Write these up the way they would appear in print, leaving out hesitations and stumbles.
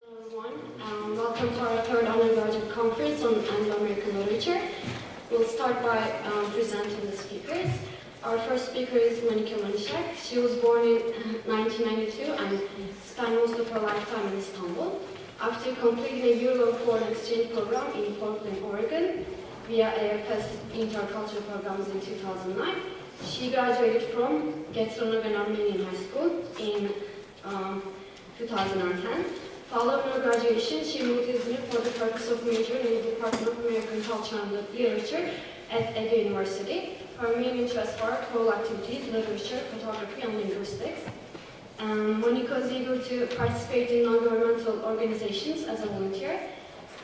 Everyone, welcome to our third undergraduate conference on Anglo-American literature. We'll start by presenting the speakers. Our first speaker is Monika Manişak. She was born in 1992 and spent most of her lifetime in Istanbul. After completing a year-long foreign exchange program in Portland, Oregon, via AFS intercultural programs in 2009, she graduated from Gastronomy Armenian High School in 2010. Following her graduation, she moved to Izmir for the purpose of majoring in the Department of American Culture and Literature at Edgar University. Her main interests are choral activities, literature, photography, and linguistics. Monika is eager to participate in non-governmental organizations as a volunteer.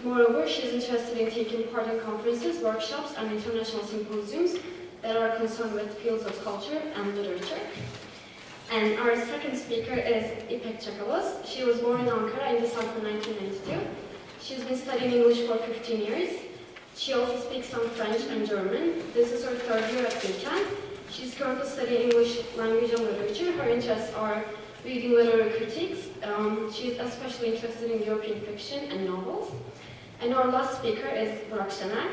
Moreover, she is interested in taking part in conferences, workshops, and international symposiums that are concerned with fields of culture and literature. And our second speaker is İpek Çakaloz. She was born in Ankara in December 1992. She's been studying English for 15 years. She also speaks some French and German. This is her third year at Bilkent. She's currently studying English language and literature. Her interests are reading literary critiques. She's especially interested in European fiction and novels. And our last speaker is Burak Şenel.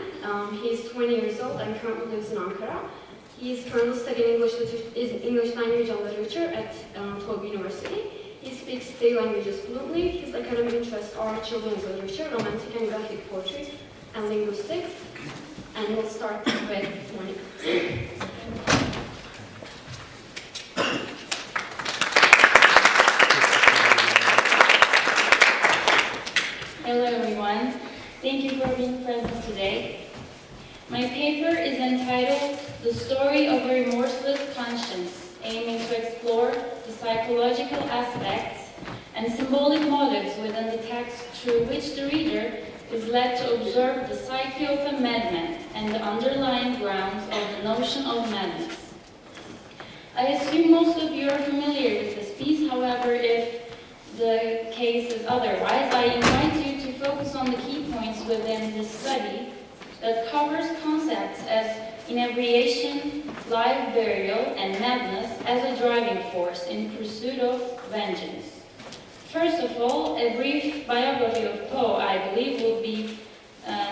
He's 20 years old and currently lives in Ankara. He is currently studying English language and literature at TOBB University. He speaks 3 languages fluently. His academic interests are children's literature, romantic and graphic poetry, and linguistics. And we'll start with Monika. Hello everyone. Thank you for being present today. My paper is entitled The Story of a Remorseless Conscience, aiming to explore the psychological aspects and symbolic motives within the text through which the reader is led to observe the psyche of a madman and the underlying grounds of the notion of madness. I assume most of you are familiar with this piece, however, if the case is otherwise, I invite you to focus on the key points within this study that covers concepts as inebriation, live burial, and madness as a driving force in pursuit of vengeance. First of all, a brief biography of Poe, I believe, will be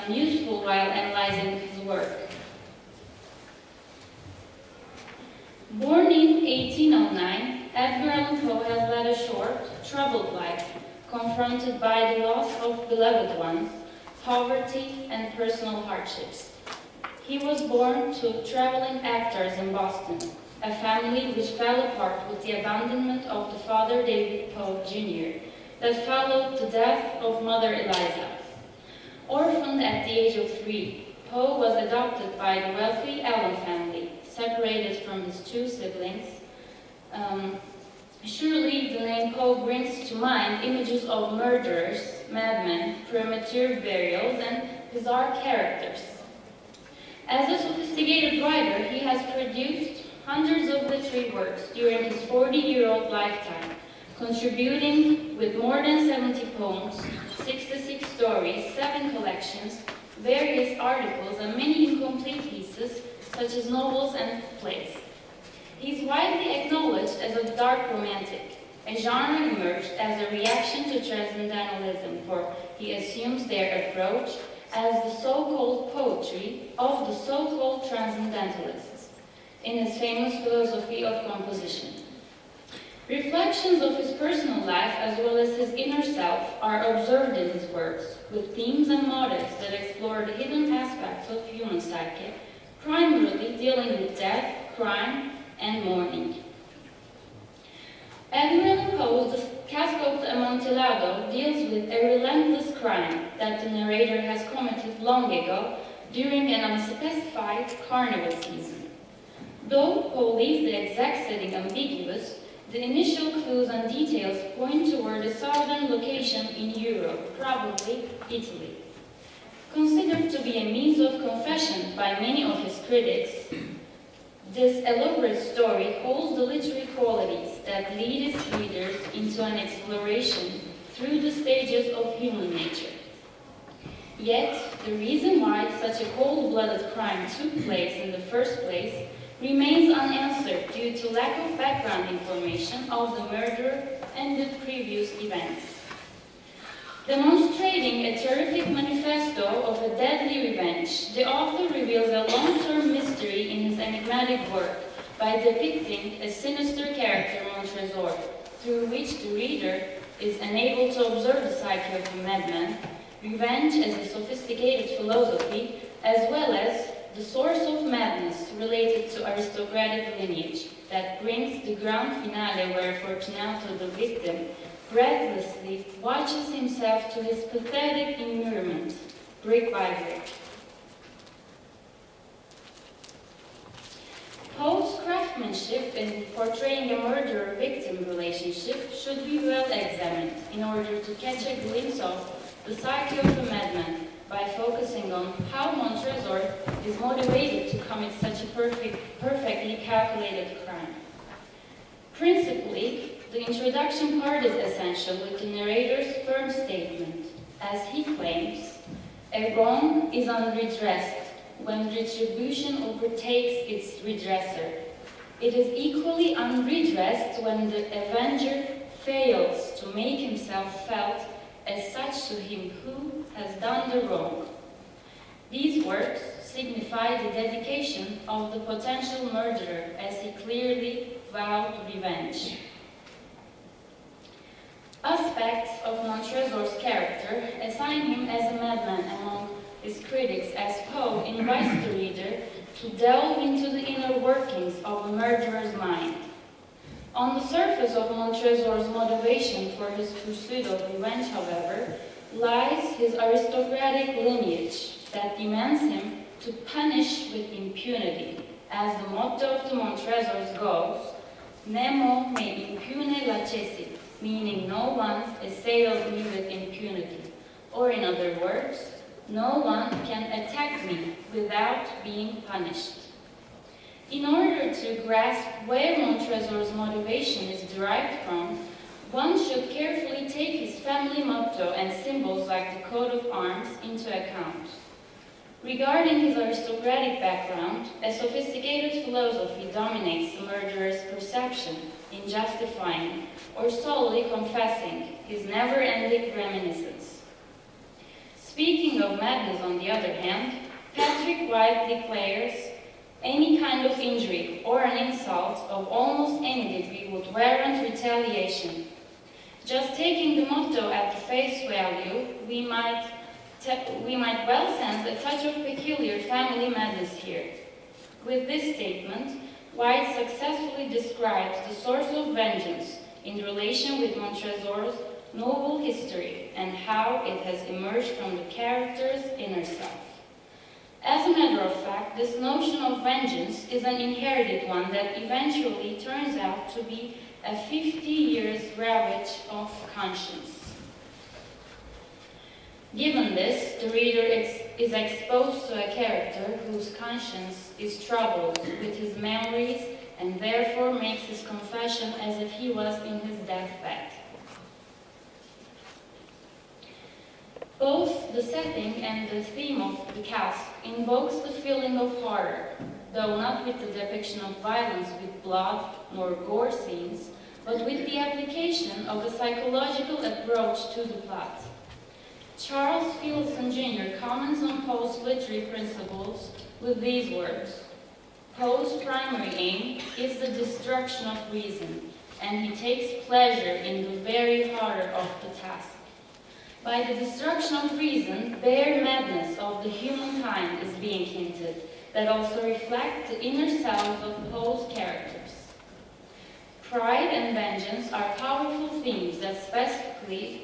useful while analyzing his work. Born in 1809, Edgar Allan Poe has led a short, troubled life, confronted by the loss of beloved ones, poverty, and personal hardships. He was born to traveling actors in Boston, a family which fell apart with the abandonment of the father David Poe Jr. that followed the death of Mother Eliza. Orphaned at the age of 3, Poe was adopted by the wealthy Allan family, separated from his 2 siblings. Surely the name Poe brings to mind images of murderers, madmen, premature burials, and bizarre characters. As a sophisticated writer, he has produced hundreds of literary works during his 40-year-old lifetime, contributing with more than 70 poems, 66 stories, 7 collections, various articles, and many incomplete pieces, such as novels and plays. He is widely acknowledged as a dark romantic. A genre emerged as a reaction to transcendentalism, for he assumes their approach as the so-called poetry of the so-called transcendentalists, in his famous philosophy of composition. Reflections of his personal life as well as his inner self are observed in his works, with themes and motives that explore the hidden aspects of human psyche, primarily dealing with death, crime, and mourning. Edgar Allan Poe's Cask of Amontillado deals with a relentless crime that the narrator has committed long ago during an unspecified carnival season. Though Poe leaves the exact setting ambiguous, the initial clues and details point toward a southern location in Europe, probably Italy. Considered to be a means of confession by many of his critics, this elaborate story holds the literary qualities that lead its readers into an exploration through the stages of human nature. Yet, the reason why such a cold-blooded crime took place in the first place remains unanswered due to lack of background information of the murderer and the previous events. Demonstrating a terrific manifesto of a deadly revenge, the author reveals a long-term mystery in his enigmatic work by depicting a sinister character, Montresor, through which the reader is enabled to observe the psyche of a madman, revenge as a sophisticated philosophy, as well as the source of madness related to aristocratic lineage that brings the grand finale where Fortunato, the victim, breathlessly watches himself to his pathetic immurement, brick by brick. Poe's craftsmanship in portraying a murderer-victim relationship should be well examined in order to catch a glimpse of the psyche of a madman by focusing on how Montresor is motivated to commit such a perfectly calculated crime. Principally, the introduction part is essential with the narrator's firm statement. As he claims, a wrong is unredressed when retribution overtakes its redresser. It is equally unredressed when the avenger fails to make himself felt as such to him who has done the wrong. These words signify the dedication of the potential murderer as he clearly vowed revenge. Aspects of Montresor's character assign him as a madman among his critics, as Poe invites the reader to delve into the inner workings of a murderer's mind. On the surface of Montresor's motivation for his pursuit of revenge, however, lies his aristocratic lineage that demands him to punish with impunity. As the motto of the Montresors goes, Nemo me impune lacessit, meaning no one assails me with impunity. Or in other words, no one can attack me without being punished. In order to grasp where Montresor's motivation is derived from, one should carefully take his family motto and symbols like the coat of arms into account. Regarding his aristocratic background, a sophisticated philosophy dominates the murderer's perception in justifying or solely confessing his never-ending reminiscence. Speaking of madness, on the other hand, Patrick White declares any kind of injury or an insult of almost any degree would warrant retaliation. Just taking the motto at the face value, we might well sense a touch of peculiar family madness here. With this statement, White successfully describes the source of vengeance in relation with Montresor's noble history and how it has emerged from the character's inner self. As a matter of fact, this notion of vengeance is an inherited one that eventually turns out to be a 50 years ravage of conscience. Given this, the reader is exposed to a character whose conscience is troubled with his memories and therefore makes his confession as if he was in his deathbed. Both the setting and the theme of the Cask invokes the feeling of horror, though not with the depiction of violence with blood nor gore scenes, but with the application of a psychological approach to the plot. Charles Fieldson Jr. comments on Poe's literary principles with these words: Poe's primary aim is the destruction of reason, and he takes pleasure in the very horror of the task. By the destruction of reason, bare madness of the humankind is being hinted, that also reflect the inner selves of Poe's characters. Pride and vengeance are powerful themes that specifically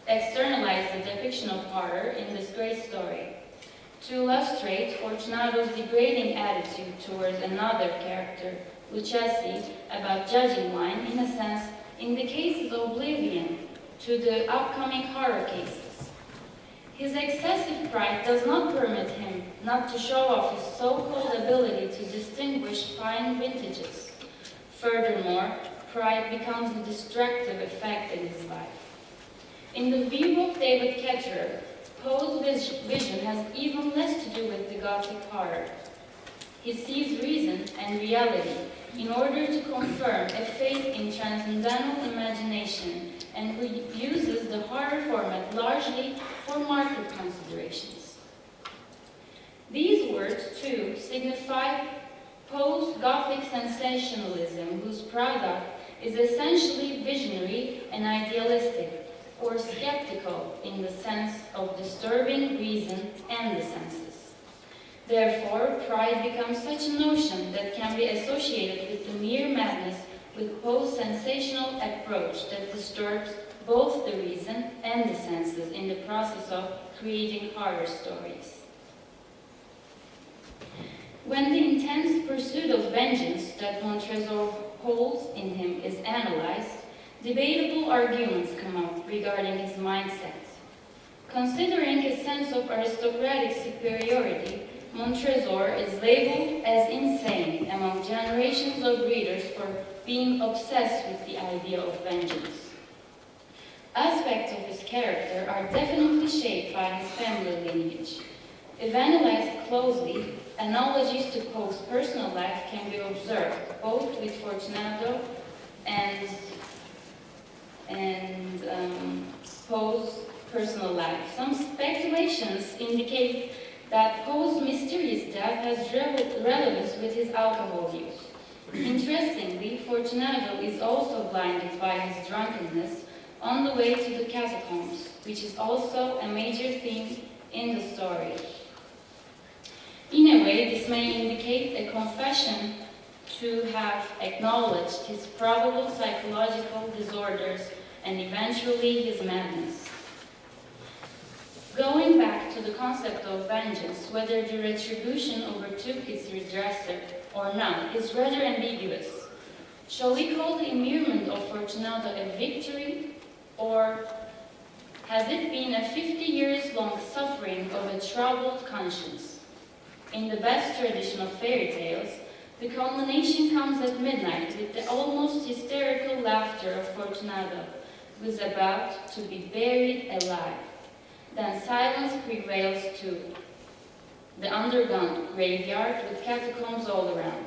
externalize the depiction of horror in this great story. To illustrate Fortunato's degrading attitude towards another character, Lucchesi, about judging wine, in a sense, indicates his oblivion to the upcoming horror cases. His excessive pride does not permit him not to show off his so-called ability to distinguish fine vintages. Furthermore, pride becomes a destructive effect in his life. In the view of David Ketterer, Poe's vision has even less to do with the Gothic horror. He sees reason and reality in order to confirm a faith in transcendental imagination, and who uses the horror format largely largely for market considerations. These words, too, signify post-Gothic sensationalism, whose product is essentially visionary and idealistic, or skeptical in the sense of disturbing reason and the senses. Therefore, pride becomes such a notion that can be associated with the mere madness with post-sensational approach that disturbs both the reason and the senses in the process of creating horror stories. When the intense pursuit of vengeance that Montresor holds in him is analyzed, debatable arguments come up regarding his mindset. Considering his sense of aristocratic superiority, Montresor is labeled as insane among generations of readers for being obsessed with the idea of vengeance. Aspects of his character are definitely shaped by his family lineage. If analyzed closely, analogies to Poe's personal life can be observed, both with Fortunato and Poe's personal life. Some speculations indicate that Poe's mysterious death has relevance with his alcohol use. Interestingly, Fortunato is also blinded by his drunkenness on the way to the catacombs, which is also a major theme in the story. In a way, this may indicate a confession to have acknowledged his probable psychological disorders and eventually his madness. Going back to the concept of vengeance, whether the retribution overtook its redresser or not is rather ambiguous. Shall we call the immurement of Fortunato a victory, or has it been a 50 years long suffering of a troubled conscience? In the best tradition of fairy tales, the culmination comes at midnight with the almost hysterical laughter of Fortunato, who is about to be buried alive. Then silence prevails too. The underground graveyard with catacombs all around.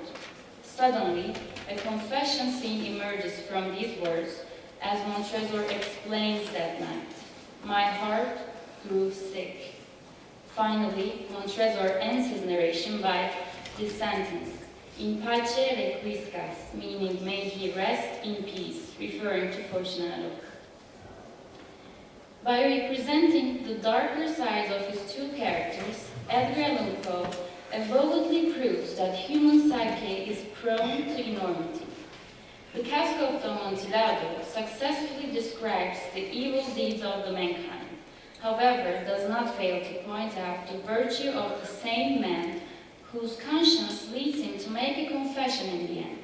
Suddenly, a confession scene emerges from these words, as Montresor explains that night. My heart grew sick. Finally, Montresor ends his narration by this sentence, In pace requiescat, meaning may he rest in peace, referring to Fortunato. By representing the darker sides of his two characters, Edgar Allan Poe avowedly proves that human psyche is prone to enormity. The Cask of Amontillado successfully describes the evil deeds of the mankind, however, does not fail to point out the virtue of the same man whose conscience leads him to make a confession in the end.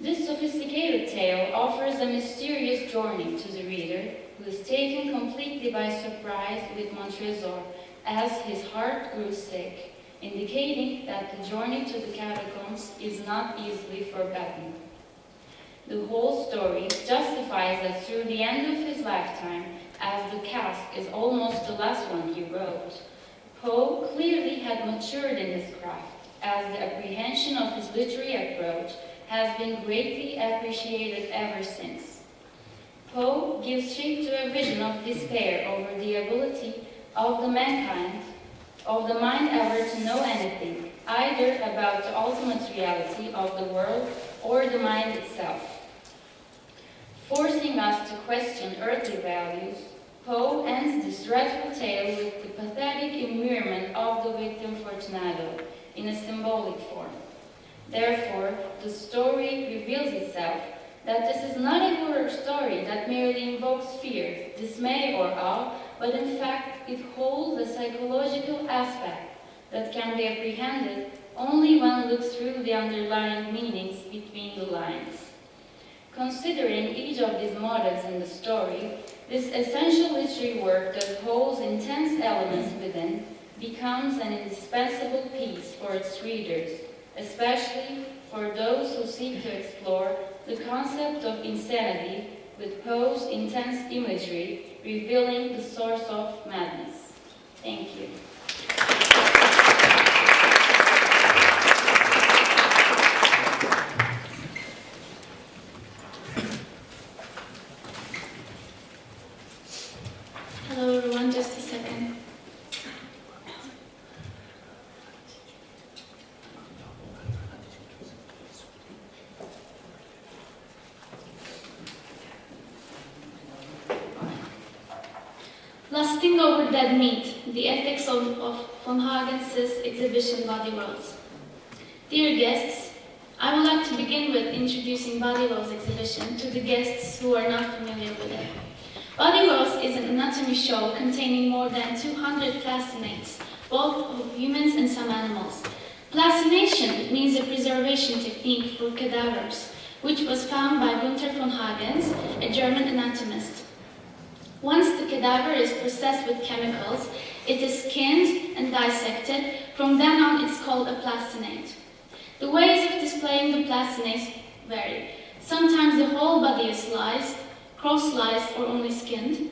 This sophisticated tale offers a mysterious journey to the reader, who is taken completely by surprise with Montresor as his heart grew sick, indicating that the journey to the catacombs is not easily forgotten. The whole story justifies that through the end of his lifetime, as the Cask is almost the last one he wrote, Poe clearly had matured in his craft, as the apprehension of his literary approach has been greatly appreciated ever since. Poe gives shape to a vision of despair over the ability of the mind ever to know anything, either about the ultimate reality of the world or the mind itself. Forcing us to question earthly values, Poe ends this dreadful tale with the pathetic immurement of the victim Fortunato in a symbolic form. Therefore, the story reveals itself that this is not a horror story that merely invokes fear, dismay, or awe, but in fact it holds a psychological aspect that can be apprehended only when looked through the underlying meanings between the lines. Considering each of these motives in the story, this essential literary work that holds intense elements within becomes an indispensable piece for its readers, especially for those who seek to explore the concept of insanity with Poe's intense imagery revealing the source of madness. Thank you. Hello everyone, Lusting over dead meat, the ethics of von Hagens' exhibition Body Rolls. Dear guests, I would like to begin with introducing Body Rolls exhibition to the guests who are not familiar with it. Body Rolls is an anatomy show containing more than 200 plastinates, both of humans and some animals. Plastination means a preservation technique for cadavers, which was found by Günther von Hagens, a German anatomist. Once the cadaver is processed with chemicals, it is skinned and dissected. From then on, it's called a plastinate. The ways of displaying the plastinates vary. Sometimes the whole body is sliced, cross-sliced, or only skinned.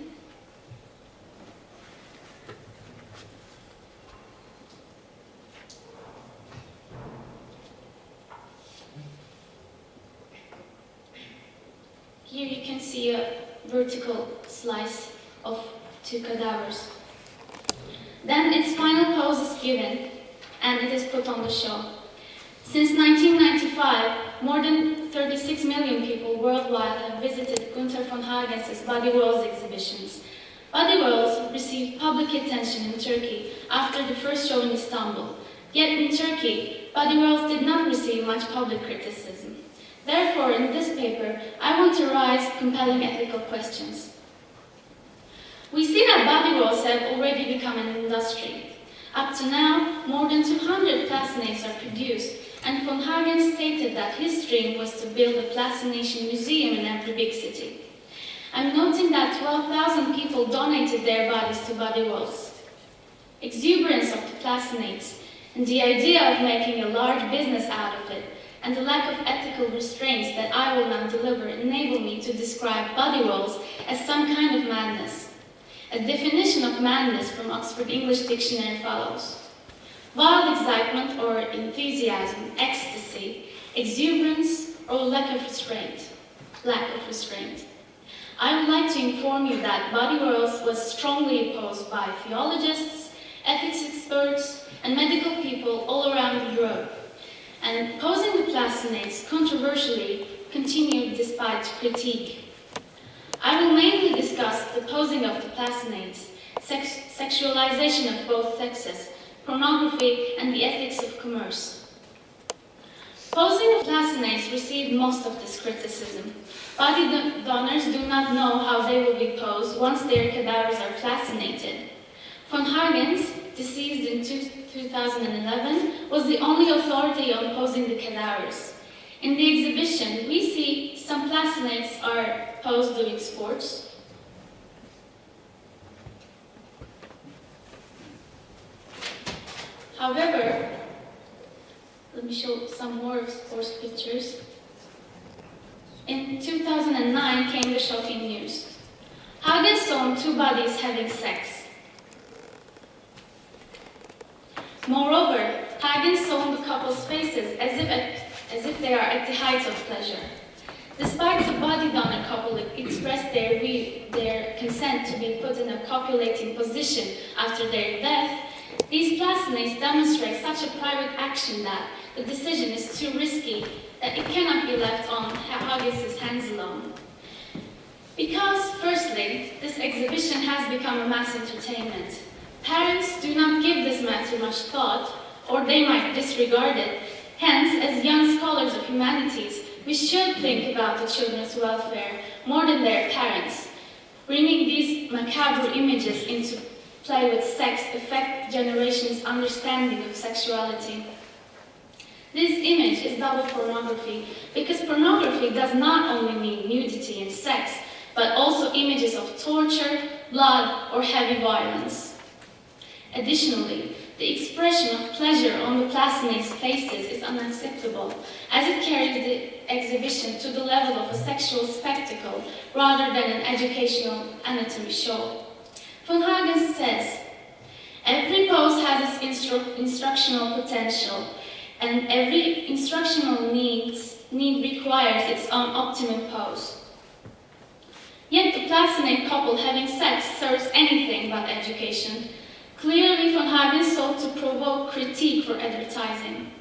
Here you can see a vertical slice of two cadavers. Then its final pose is given, and it is put on the show. Since 1995, more than 36 million people worldwide have visited Günther von Hagens' Body Rolls exhibitions. Body Rolls received public attention in Turkey after the first show in Istanbul. Yet in Turkey, Body Rolls did not receive much public criticism. Therefore, in this paper, I want to raise compelling ethical questions. We see that body rolls have already become an industry. Up to now, more than 200 plastinates are produced, and von Hagen stated that his dream was to build a plastination museum in every big city. I'm noting that 12,000 people donated their bodies to body rolls. Exuberance of the plastinates, and the idea of making a large business out of it, and the lack of ethical restraints that I will now deliver enable me to describe body rolls as some kind of madness. A definition of madness from Oxford English Dictionary follows: wild excitement or enthusiasm, ecstasy, exuberance, or lack of restraint. I would like to inform you that body rolls was strongly opposed by theologists, ethics experts, and medical people all around Europe. And posing the plastinates controversially continued despite critique. I will mainly discuss the posing of the plastinates, sexualization of both sexes, pornography, and the ethics of commerce. Posing of plastinates received most of this criticism. Body donors do not know how they will be posed once their cadavers are plastinated. Von Hagens, deceased in 2011, was the only authority on posing the cadavers. In the exhibition, we see some plastinates are posed doing sports. However, let me show some more sports pictures. In 2009 came the shocking news. Hagens saw two bodies having sex. Moreover, Hagens saw the couple's faces as if they are at the height of pleasure. Despite the body donor couple expressed their consent to be put in a copulating position after their death, these plastinates demonstrate such a private action that the decision is too risky that it cannot be left on Hagens' hands alone. Because, firstly, this exhibition has become a mass entertainment. Parents do not give this matter much thought, or they might disregard it. Hence, as young scholars of humanities, we should think about the children's welfare more than their parents. Bringing these macabre images into play with sex affect generations' understanding of sexuality. This image is double pornography, because pornography does not only mean nudity and sex, but also images of torture, blood, or heavy violence. Additionally, the expression of pleasure on the plastinates' faces is unacceptable, as it carries the exhibition to the level of a sexual spectacle rather than an educational anatomy show. Von Hagens says, every pose has its instructional potential, and every instructional need requires its own optimum pose. Yet the plastinate couple having sex serves anything but education. Clearly, von Hagens sought to provoke critique for advertising.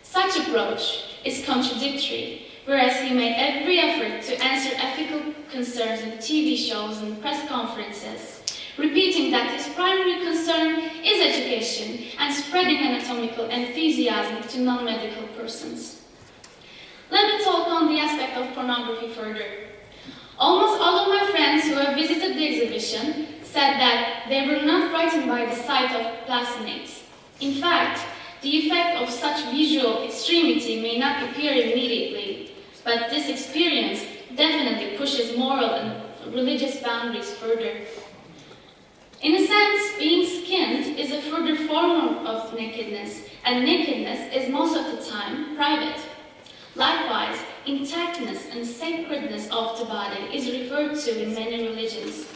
Such approach is contradictory, whereas he made every effort to answer ethical concerns in TV shows and press conferences, repeating that his primary concern is education and spreading anatomical enthusiasm to non-medical persons. Let me talk on the aspect of pornography further. Almost all of my friends who have visited the exhibition said that they were not frightened by the sight of plasinates. In fact, the effect of such visual extremity may not appear immediately, but this experience definitely pushes moral and religious boundaries further. In a sense, being skinned is a further form of nakedness, and nakedness is most of the time private. Likewise, intactness and sacredness of the body is referred to in many religions.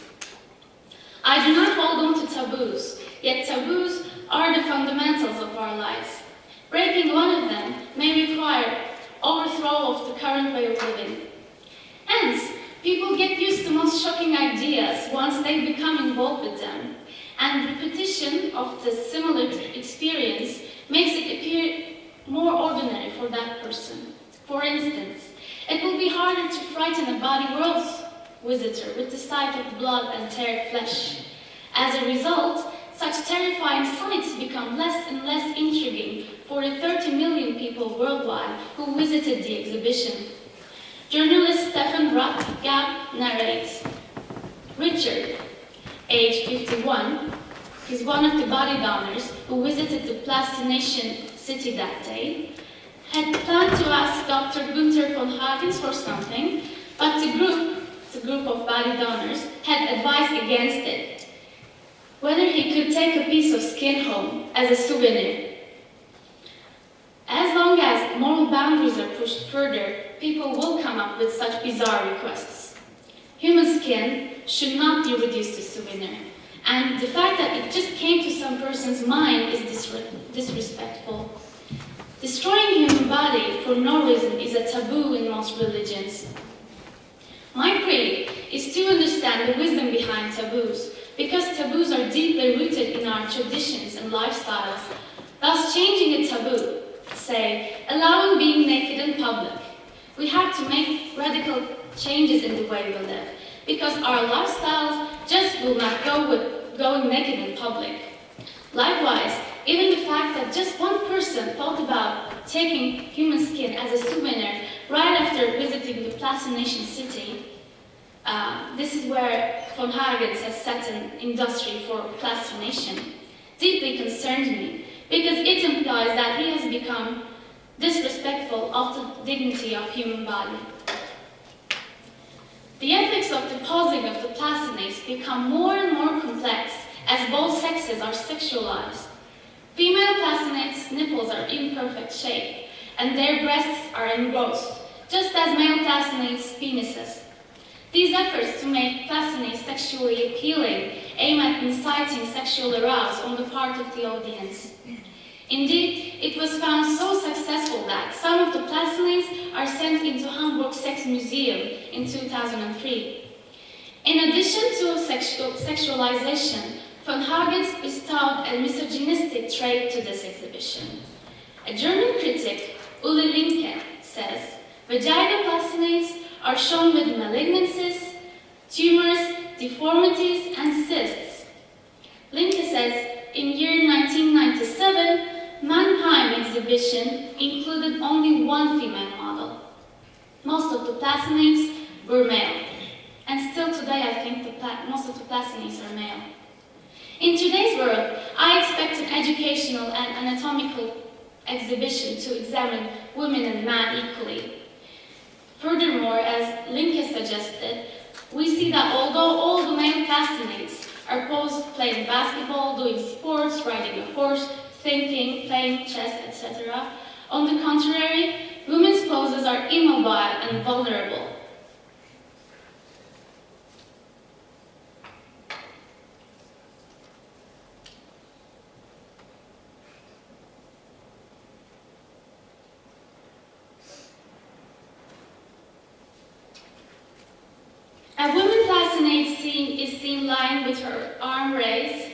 I do not hold on to taboos, yet taboos are the fundamentals of our lives. Breaking one of them may require overthrow of the current way of living. Hence, people get used to most shocking ideas once they become involved with them, and repetition of the similar experience makes it appear more ordinary for that person. For instance, it will be harder to frighten a body world's visitor with the sight of blood and teared flesh. As a result, such terrifying sights become less and less intriguing for the 30 million people worldwide who visited the exhibition. Journalist Stephen Gab narrates, Richard, age 51, is one of the body donors who visited the plastination city that day, had planned to ask Dr. Gunther von Hagens for something, but the group of body donors, had advised against it, whether he could take a piece of skin home as a souvenir. As long as moral boundaries are pushed further, people will come up with such bizarre requests. Human skin should not be reduced to souvenir, and the fact that it just came to some person's mind is disrespectful. Destroying human body for no reason is a taboo in most religions. My creed is to understand the wisdom behind taboos, because taboos are deeply rooted in our traditions and lifestyles. Thus, changing a taboo, say, allowing being naked in public, we have to make radical changes in the way we live, because our lifestyles just will not go with going naked in public. Likewise, even the fact that just one person thought about taking human skin as a souvenir right after visiting the plastination city, this is where von Hagens has set an industry for plastination, deeply concerns me, because it implies that he has become disrespectful of the dignity of human body. The ethics of the posing of the plastinates become more and more complex as both sexes are sexualized. Female plastinates' nipples are in perfect shape, and their breasts are engrossed, just as male plastinates' penises. These efforts to make plastinates sexually appealing aim at inciting sexual arousal on the part of the audience. Indeed, it was found so successful that some of the plastinates are sent into Hamburg Sex Museum in 2003. In addition to sexualization, von Hagens bestowed a misogynistic trait to this exhibition. A German critic, Uli Linke, says, vagina plastinates are shown with malignancies, tumors, deformities, and cysts. Linke says, in year 1997, Mannheim exhibition included only one female model. Most of the plastinates were male. And still today, I think most of the plastinates are male. In today's world, I expect an educational and anatomical exhibition to examine women and men equally. Furthermore, as Linke suggested, we see that although all the male plastinates are posed playing basketball, doing sports, riding a horse, thinking, playing chess, etc., on the contrary, women's poses are immobile and vulnerable. A woman plastinate is seen lying with her arm raised,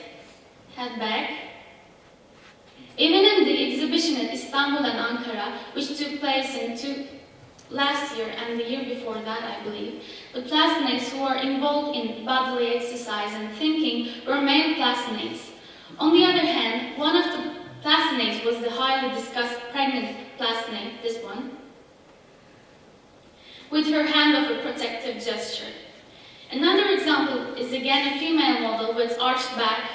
head back. Even in the exhibition at Istanbul and Ankara, which took place last year and the year before that, I believe, The classmates who were involved in bodily exercise and thinking were male classmates. On the other hand, one of the classmates was the highly discussed pregnant classmate, this one, with her hand of a protective gesture. Another example is again a female model with arched back,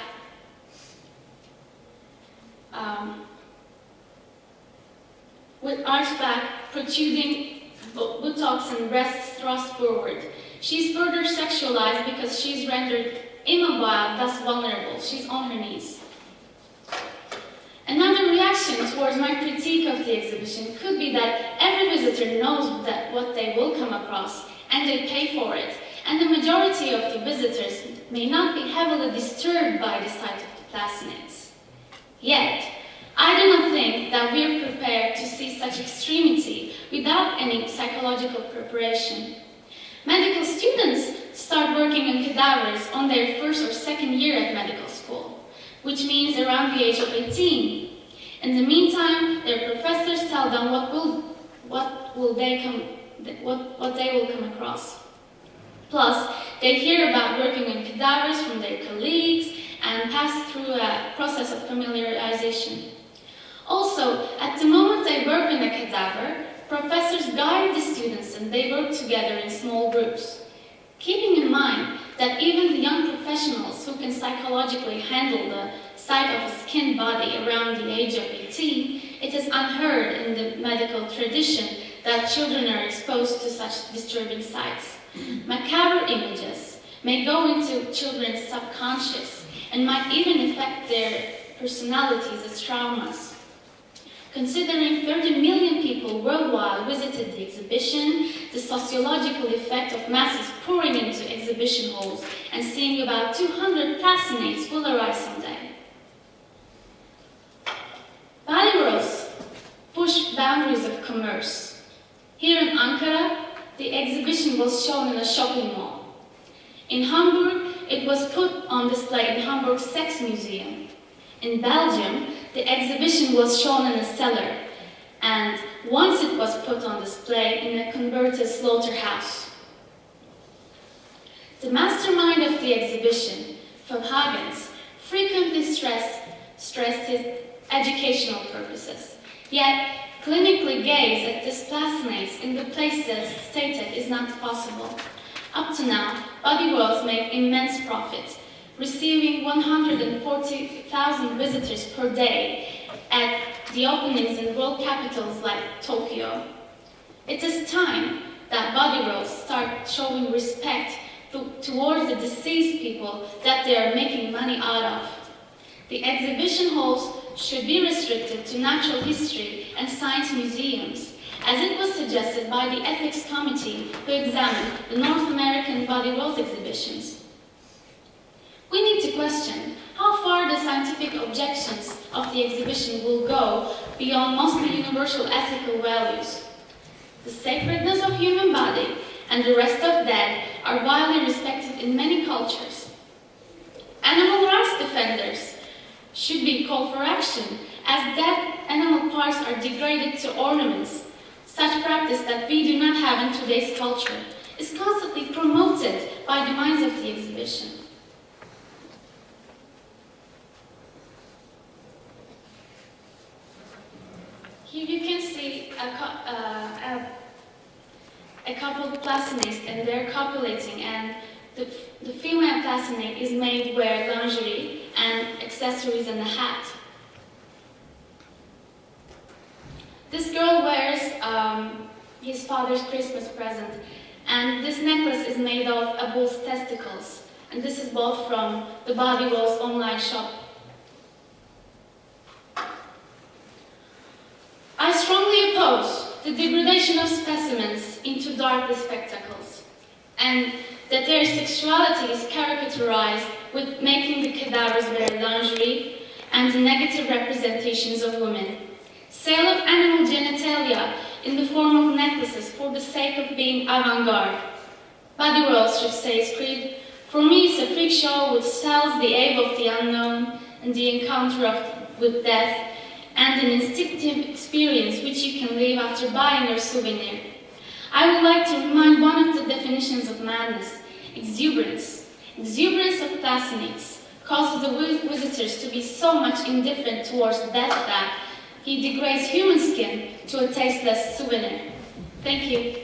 protruding buttocks and breasts thrust forward. She's further sexualized because she's rendered immobile, thus vulnerable. She's on her knees. Another reaction towards my critique of the exhibition could be that every visitor knows that what they will come across, and they pay for it, and the majority of the visitors may not be heavily disturbed by the sight of the classmates. Yet, I do not think that we are prepared to see such extremity without any psychological preparation. Medical students start working on cadavers on their first or second year at medical school, which means around the age of 18. In the meantime, their professors tell them what they will come across. Plus, they hear about working on cadavers from their colleagues and pass through a process of familiarization. Also, at the moment they work on a cadaver, professors guide the students and they work together in small groups. Keeping in mind that even the young professionals who can psychologically handle the sight of a skinned body around the age of 18, it is unheard in the medical tradition that children are exposed to such disturbing sights. Macabre images may go into children's subconscious and might even affect their personalities as traumas. Considering 30 million people worldwide visited the exhibition, the sociological effect of masses pouring into exhibition halls and seeing about 200 classmates will arise someday. Body rolls push boundaries of commerce. Here in Ankara, the exhibition was shown in a shopping mall. In Hamburg, it was put on display in Hamburg Sex Museum. In Belgium, the exhibition was shown in a cellar, and once it was put on display in a converted slaughterhouse. The mastermind of the exhibition, von Hagens, frequently stressed his educational purposes, yet clinically gaze at these classmates in the places stated is not possible. Up to now, body worlds make immense profit, receiving 140,000 visitors per day at the openings in world capitals like Tokyo. It is time that body worlds start showing respect towards the deceased people that they are making money out of. The exhibition halls should be restricted to natural history and science museums, as it was suggested by the ethics committee who examined the North American body worlds exhibitions. We need to question how far the scientific objections of the exhibition will go beyond mostly universal ethical values. The sacredness of human body and the rest of that are widely respected in many cultures. Animal rights defenders should be called for action, as dead animal parts are degraded to ornaments. Such practice that we do not have in today's culture is constantly promoted by the minds of the exhibition. Here you can see a couple of classmates, and they're copulating, and the female classmate is made wear lingerie and accessories and a hat. This girl wears his father's Christmas present, and this necklace is made of a bull's testicles, and this is bought from the Body Rolls online shop. I strongly oppose the degradation of specimens into dark spectacles, and that their sexuality is caricaturized with making the cadavers wear lingerie and the negative representations of women. Sale of animal genitalia in the form of necklaces for the sake of being avant-garde. Body Worlds should say its creed. For me, it's a freak show which sells the awe of the unknown and the encounter with death, and an instinctive experience which you can live after buying your souvenir. I would like to remind one of the definitions of madness: exuberance. Exuberance that fascinates, causes the visitors to be so much indifferent towards death that he degrades human skin to a tasteless souvenir. Thank you.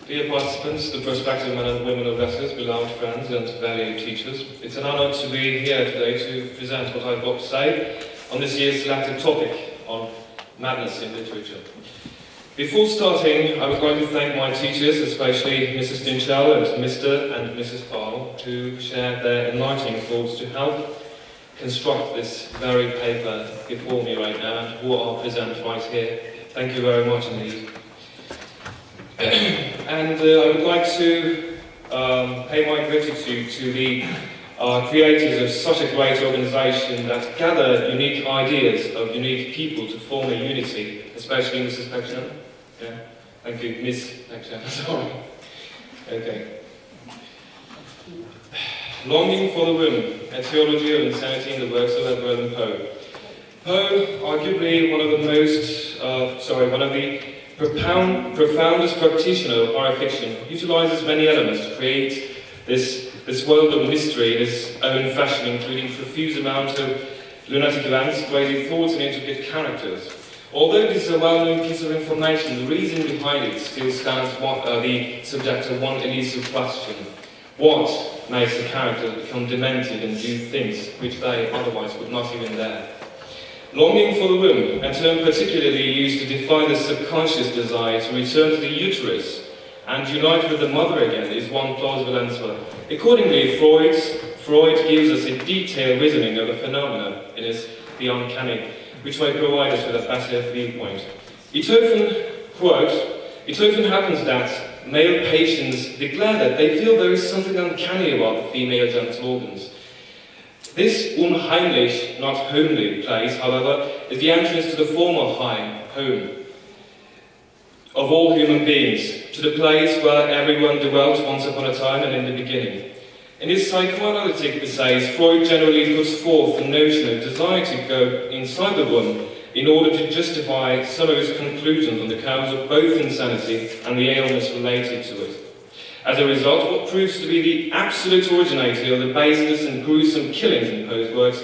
Dear participants, the prospective men and women of letters, beloved friends and valued teachers, it's an honor to be here today to present what I've got to say on this year's selected topic on madness in literature. Before starting, I would like to thank my teachers, especially Mrs. Dinchell and Mr. and Mrs. Powell, who shared their enlightening thoughts to help construct this very paper before me right now, and who are present right here. Thank you very much indeed. And I would like to pay my gratitude to the creators of such a great organisation that gather unique ideas of unique people to form a unity, especially Mrs. Pecksham. Yeah, thank you, Miss Pecksham, sorry. Okay. Longing for the Room, Aetiology of Insanity in the works of Edgar and Poe. Poe, arguably one of the profoundest practitioner of horror fiction, utilises many elements to create this world of mystery in his own fashion, including profuse amount of lunatic events, crazy thoughts and intricate characters. Although this is a well-known piece of information, the reason behind it still stands the subject of one elusive question. What makes the characters become demented and do things which they otherwise would not even dare? Longing for the Room, a term particularly used to define the subconscious desire to return to the uterus and unite with the mother again, is one plausible answer. Accordingly, Freud gives us a detailed reasoning of the phenomena in his The Uncanny, which may provide us with a better viewpoint. It often happens that male patients declare that they feel there is something uncanny about the female genital organs. This unheimlich, not homely, place, however, is the entrance to the former Heim, home, of all human beings, to the place where everyone dwelt once upon a time and in the beginning. In his psychoanalytic essays, Freud generally puts forth the notion of desire to go inside the room in order to justify some of his conclusions on the cause of both insanity and the ailments related to it. As a result, what proves to be the absolute originator of the baseless and gruesome killings in Poe's works,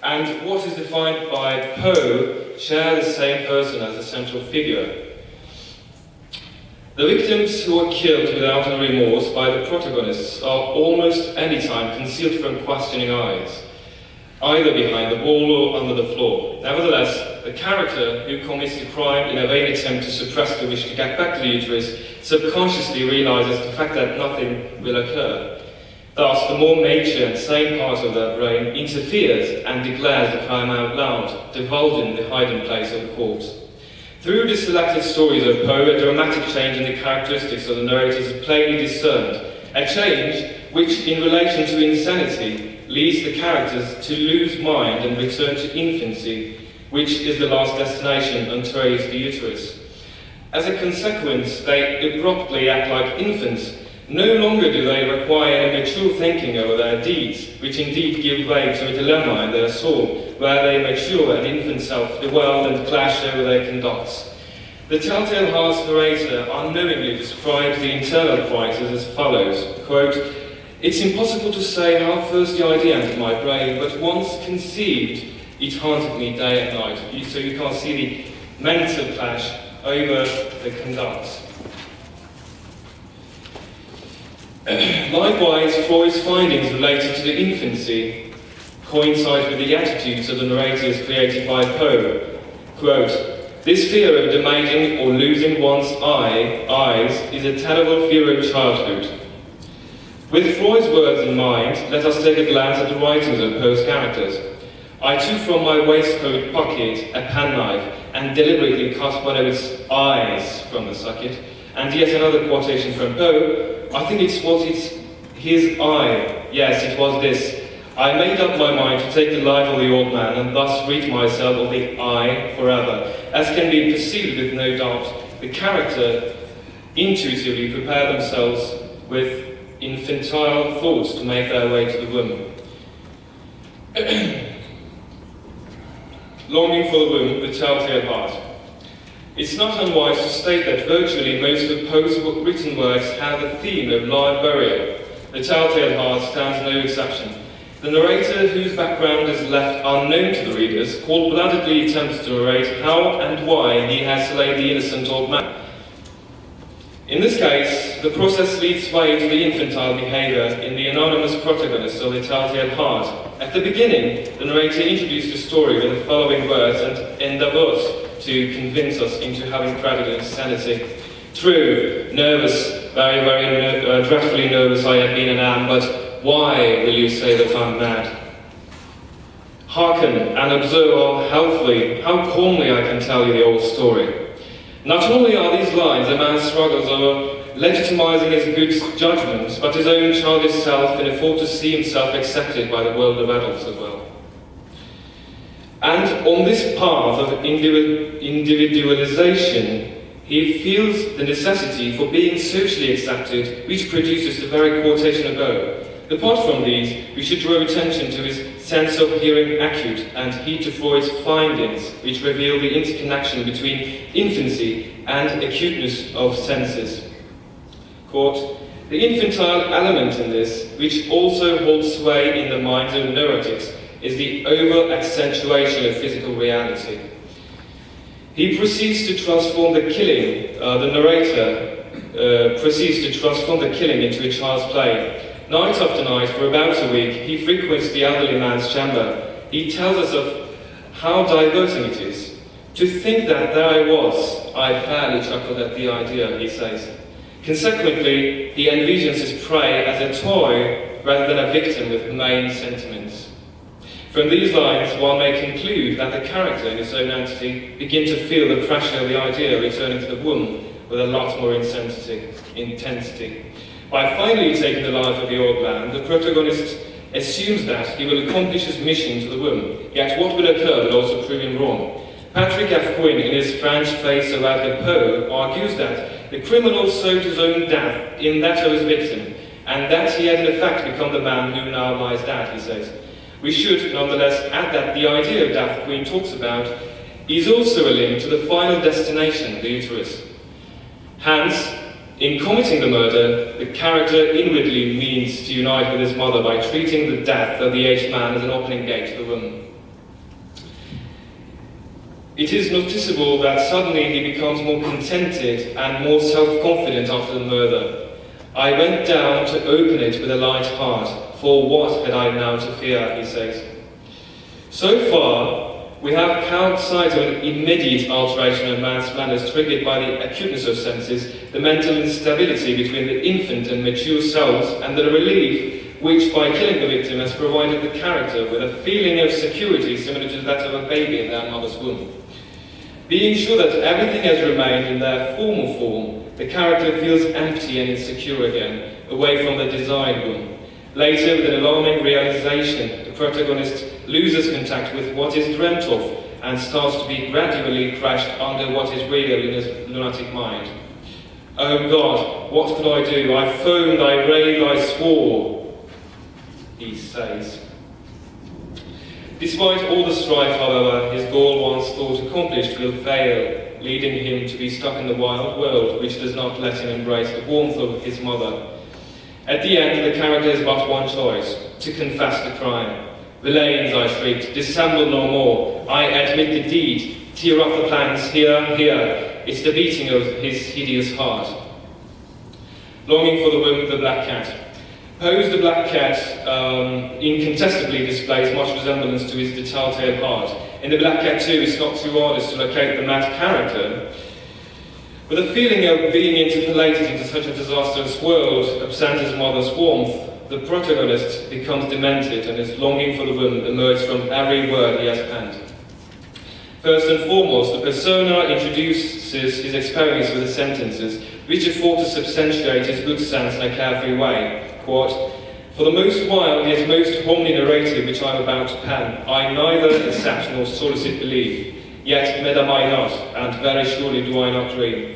and what is defined by Poe, share the same person as the central figure. The victims who are killed without any remorse by the protagonists are almost any time concealed from questioning eyes, either behind the wall or under the floor. Nevertheless, the character who commits the crime in a vain attempt to suppress the wish to get back to the uterus subconsciously realizes the fact that nothing will occur. Thus, the more mature and sane part of their brain interferes and declares the crime out loud, divulging the hiding place of the corpse. Through the selected stories of Poe, a dramatic change in the characteristics of the narrators is plainly discerned, a change which, in relation to insanity, leads the characters to lose mind and return to infancy, which is the last destination until the uterus. As a consequence, they abruptly act like infants. No longer do they require any mature thinking over their deeds, which indeed give way to a dilemma in their soul, where they mature an infant self to the world and clash over their conducts. The Telltale Hearts narrator unknowingly describes the internal crisis as follows, quote, "It's impossible to say how first the idea entered my brain, but once conceived, it haunted me day and night." So you can't see the mental clash over the conducts. Likewise, Freud's findings related to the infancy coincide with the attitudes of the narrators created by Poe. Quote, "This fear of damaging or losing one's eyes is a terrible fear of childhood." With Freud's words in mind, let us take a glance at the writings of Poe's characters. "I took from my waistcoat pocket a penknife and deliberately cut one of its eyes from the socket." And yet another quotation from Poe, "I think it's his eye. Yes, it was this. I made up my mind to take the life of the old man and thus rid myself of the I forever. As can be perceived with no doubt, the character intuitively prepare themselves with infantile thoughts to make their way to the womb. Longing for the womb, the telltale heart. It's not unwise to state that virtually most of Poe's written works have the theme of live burial. The telltale heart stands no exception. The narrator, whose background is left unknown to the readers, cold-bloodedly attempts to narrate how and why he has slain the innocent old man. In this case, the process leads way to the infantile behaviour in the anonymous protagonist of the telltale heart. At the beginning, the narrator introduced the story with the following words and endeavours to convince us into having credit in sanity. True, nervous, very, very dreadfully nervous I have been and am, but why will you say that I'm mad? Hearken and observe how calmly I can tell you the old story. Not only are these lines a man's struggles over legitimising his good judgments, but his own childish self in a effort to see himself accepted by the world of adults as well. And on this path of individualisation, he feels the necessity for being socially accepted, which produces the very quotation above. Apart from these, we should draw attention to his sense of hearing acute and heretofore findings, which reveal the interconnection between infancy and acuteness of senses. Quote, the infantile element in this, which also holds sway in the minds of neurotics, is the over-accentuation of physical reality. He proceeds to transform the killing, the narrator proceeds to transform the killing into a child's play. Night after night, for about a week, he frequents the elderly man's chamber. He tells us of how diverting it is. To think that there I was, I fairly chuckled at the idea, he says. Consequently, he envisions his prey as a toy rather than a victim with humane sentiments. From these lines, one may conclude that the character in his own entity begin to feel the pressure of the idea returning to the womb with a lot more intensity. By finally taking the life of the old man, the protagonist assumes that he will accomplish his mission to the womb, yet what will occur will also prove him wrong. Patrick F. Quinn, in his French Face of Edgar Poe, argues that the criminal sought his own death in that of his victim, and that he had in effect become the man who now lies dead, he says. We should, nonetheless, add that the idea of death Quinn talks about is also a link to the final destination, the uterus. Hence, in committing the murder, the character inwardly means to unite with his mother by treating the death of the aged man as an opening gate to the womb. It is noticeable that suddenly he becomes more contented and more self-confident after the murder. I went down to open it with a light heart, for what had I now to fear, he says. So far, we have caught sight of an immediate alteration of man's manners triggered by the acuteness of senses, the mental instability between the infant and mature selves, and the relief which, by killing the victim, has provided the character with a feeling of security similar to that of a baby in their mother's womb. Being sure that everything has remained in their former form, the character feels empty and insecure again, away from the desired womb. Later, with an alarming realization, the protagonist loses contact with what is dreamt of and starts to be gradually crushed under what is real in his lunatic mind. Oh God, what could I do? I foamed, I raved, I swore, he says. Despite all the strife, however, his goal once thought accomplished will fail, leading him to be stuck in the wild world which does not let him embrace the warmth of his mother. At the end, the character has but one choice, to confess the crime. Villains, I shrieked, dissemble no more. I admit the deed. Tear up the planks, here, here. It's the beating of his hideous heart. Longing for the womb of the black cat. Poe's The Black Cat incontestably displays much resemblance to his The Telltale Heart. In The Black Cat too, it's not too arduous to locate the mad character. With a feeling of being interpolated into such a disastrous world, absent his mother's warmth, the protagonist becomes demented and his longing for the womb emerges from every word he has penned. First and foremost, the persona introduces his experience with the sentences, which afford to substantiate his good sense in a carefree way. Quote, For the most wild yet most homely narrative which I am about to pen, I neither accept nor solicit belief, yet med am I not, and very surely do I not dream.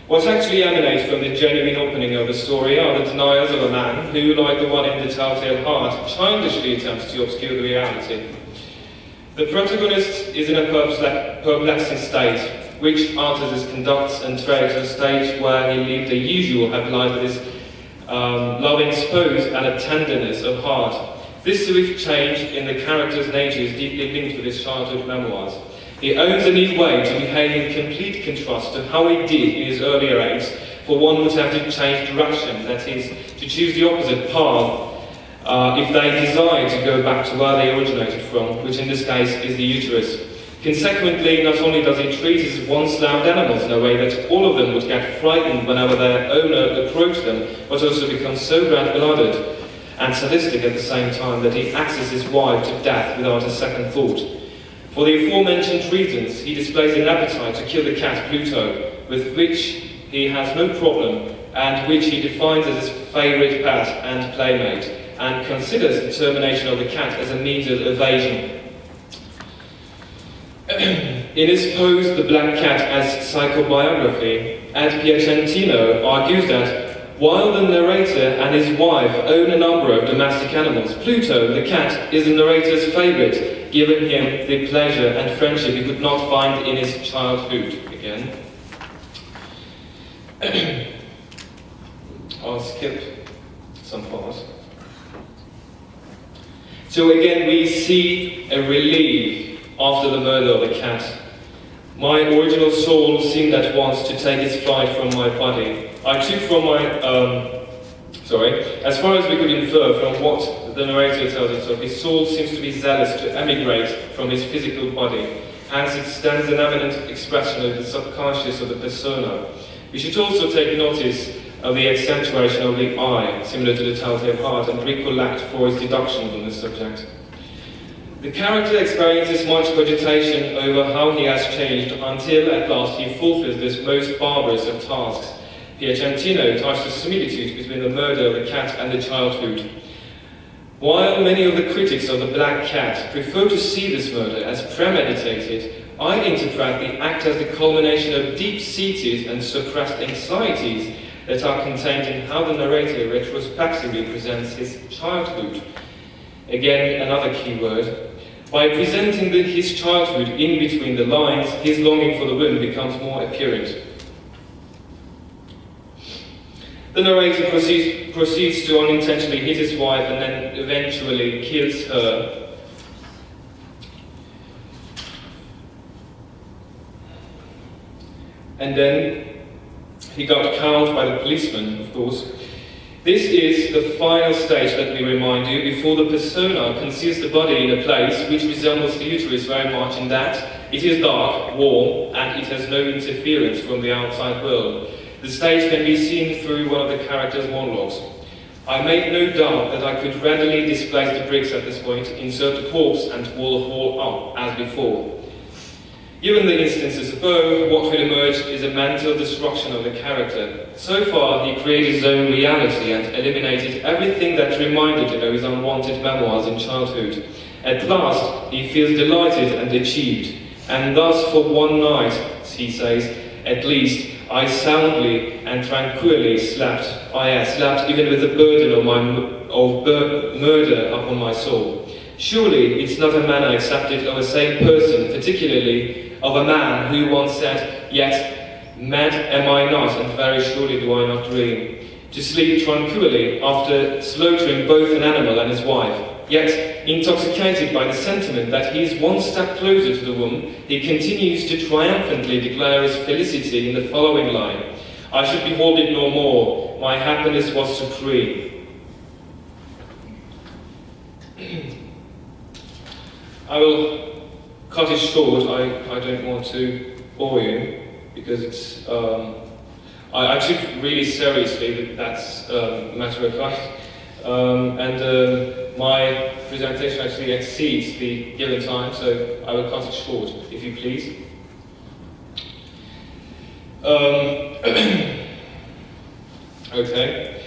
What actually emanates from the genuine opening of the story are the denials of a man who, like the one in the Telltale Heart, childishly attempts to obscure the reality. The protagonist is in a perplexing state, which artist conducts and treads a stage where he lived a usual happy life with his loving spouse and a tenderness of heart. This swift change in the character's nature is deeply linked with his childhood memoirs. He owns a need way to behave in complete contrast to how he did in his earlier age, for one would have to change direction, that is, to choose the opposite path, if they desire to go back to where they originated from, which in this case is the uterus. Consequently, not only does he treat his once loved animals in a way that all of them would get frightened whenever their owner approached them, but also becomes so red-blooded and sadistic at the same time that he axes his wife to death without a second thought. For the aforementioned reasons, he displays an appetite to kill the cat Pluto, with which he has no problem, and which he defines as his favourite pet and playmate, and considers the termination of the cat as a means of evasion. In his post, The Black Cat as Psychobiography, Ed Piacentino argues that while the narrator and his wife own a number of domestic animals, Pluto, the cat, is the narrator's favourite, giving him the pleasure and friendship he could not find in his childhood. Again. I'll skip some parts. So again, we see a relief after the murder of the cat. My original soul seemed at once to take its flight from my body. I took from my, as far as we could infer from what the narrator tells us of, his soul seems to be zealous to emigrate from his physical body. Hence it stands an eminent expression of the subconscious of the persona. We should also take notice of the accentuation of the I, similar to the Telltale Heart, and recollect Freud's deductions on this subject. The character experiences much cogitation over how he has changed until at last he fulfills this most barbarous of tasks. Piacentino touched the similitude between the murder of the cat and the childhood. While many of the critics of The Black Cat prefer to see this murder as premeditated, I interpret the act as the culmination of deep-seated and suppressed anxieties that are contained in how the narrator retrospectively presents his childhood. Again, another key word. By presenting his childhood in between the lines, his longing for the woman becomes more apparent. The narrator proceeds to unintentionally hit his wife and then eventually kills her. And then he got cowed by the policeman, of course. This is the final stage, let me remind you, before the persona conceals the body in a place which resembles the uterus very much in that it is dark, warm, and it has no interference from the outside world. The stage can be seen through one of the character's monologues. I made no doubt that I could readily displace the bricks at this point, insert the corpse, and wall the whole up, as before. Given the instances above, what will emerge is a mental destruction of the character. So far, he created his own reality and eliminated everything that reminded him of his unwanted memoirs in childhood. At last, he feels delighted and achieved. And thus, for one night, he says, at least, I soundly and tranquilly slept. I slept even with the burden of murder upon my soul. Surely, it's not a manner accepted of a sane person, particularly of a man who once said, yet mad am I not, and very surely do I not dream, to sleep tranquilly after slaughtering both an animal and his wife. Yet, intoxicated by the sentiment that he is one step closer to the woman, he continues to triumphantly declare his felicity in the following line: I should behold it no more, my happiness was supreme. I will cut it short. I don't want to bore you, because it's, I took really seriously that's matter of fact, and my presentation actually exceeds the given time, so I will cut it short, if you please. Okay,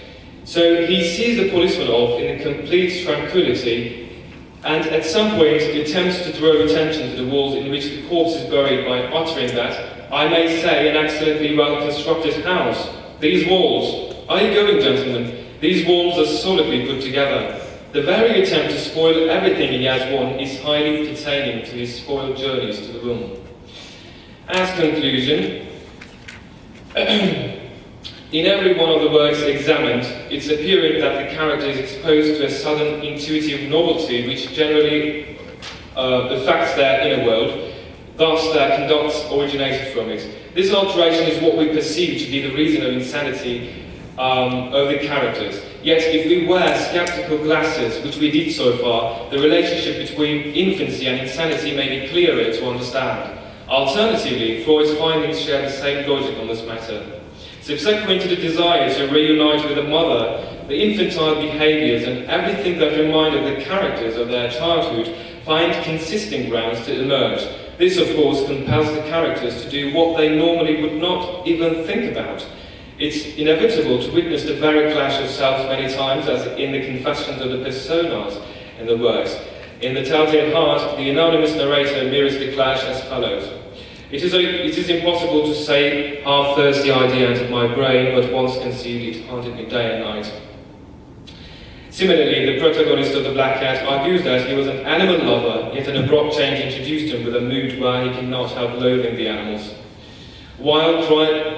So he sees the policeman off in complete tranquility, and at some point attempts to draw attention to the walls in which the corpse is buried by uttering that, I may say, an excellently well-constructed house. These walls, are you going, gentlemen? These walls are solidly put together. The very attempt to spoil everything he has won is highly pertaining to his spoiled journeys to the room. As conclusion, in every one of the works examined, it's apparent that the character is exposed to a sudden intuitive novelty which generally affects their inner world, thus their conducts originated from it. This alteration is what we perceive to be the reason of insanity of the characters. Yet if we wear skeptical glasses, which we did so far, the relationship between infancy and insanity may be clearer to understand. Alternatively, Freud's findings share the same logic on this matter. Subsequent to the desire to reunite with the mother, the infantile behaviours and everything that reminded the characters of their childhood find consisting grounds to emerge. This, of course, compels the characters to do what they normally would not even think about. It's inevitable to witness the very clash of selves many times, as in the confessions of the personas in the works. In The Telltale Heart, the anonymous narrator mirrors the clash as follows. It is impossible to say how first the idea entered my brain, but once conceived it haunted me day and night. Similarly, the protagonist of The Black Cat argues that he was an animal lover, yet an abrupt change introduced him with a mood where he cannot help loathing the animals. While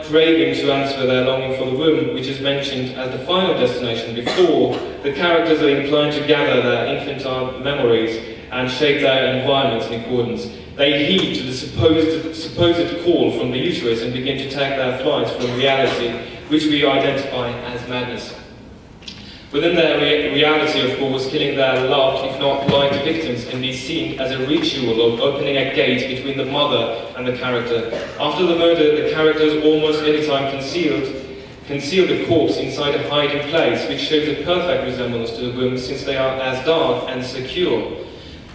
craving to answer their longing for the womb, which is mentioned as the final destination before, the characters are inclined to gather their infantile memories and shape their environments in accordance. They heed to the supposed call from the uterus and begin to take their flight from reality, which we identify as madness. Within their reality, of course, killing their loved, if not liked victims can be seen as a ritual of opening a gate between the mother and the character. After the murder, the characters almost any time conceal the corpse inside a hiding place, which shows a perfect resemblance to the womb since they are as dark and secure.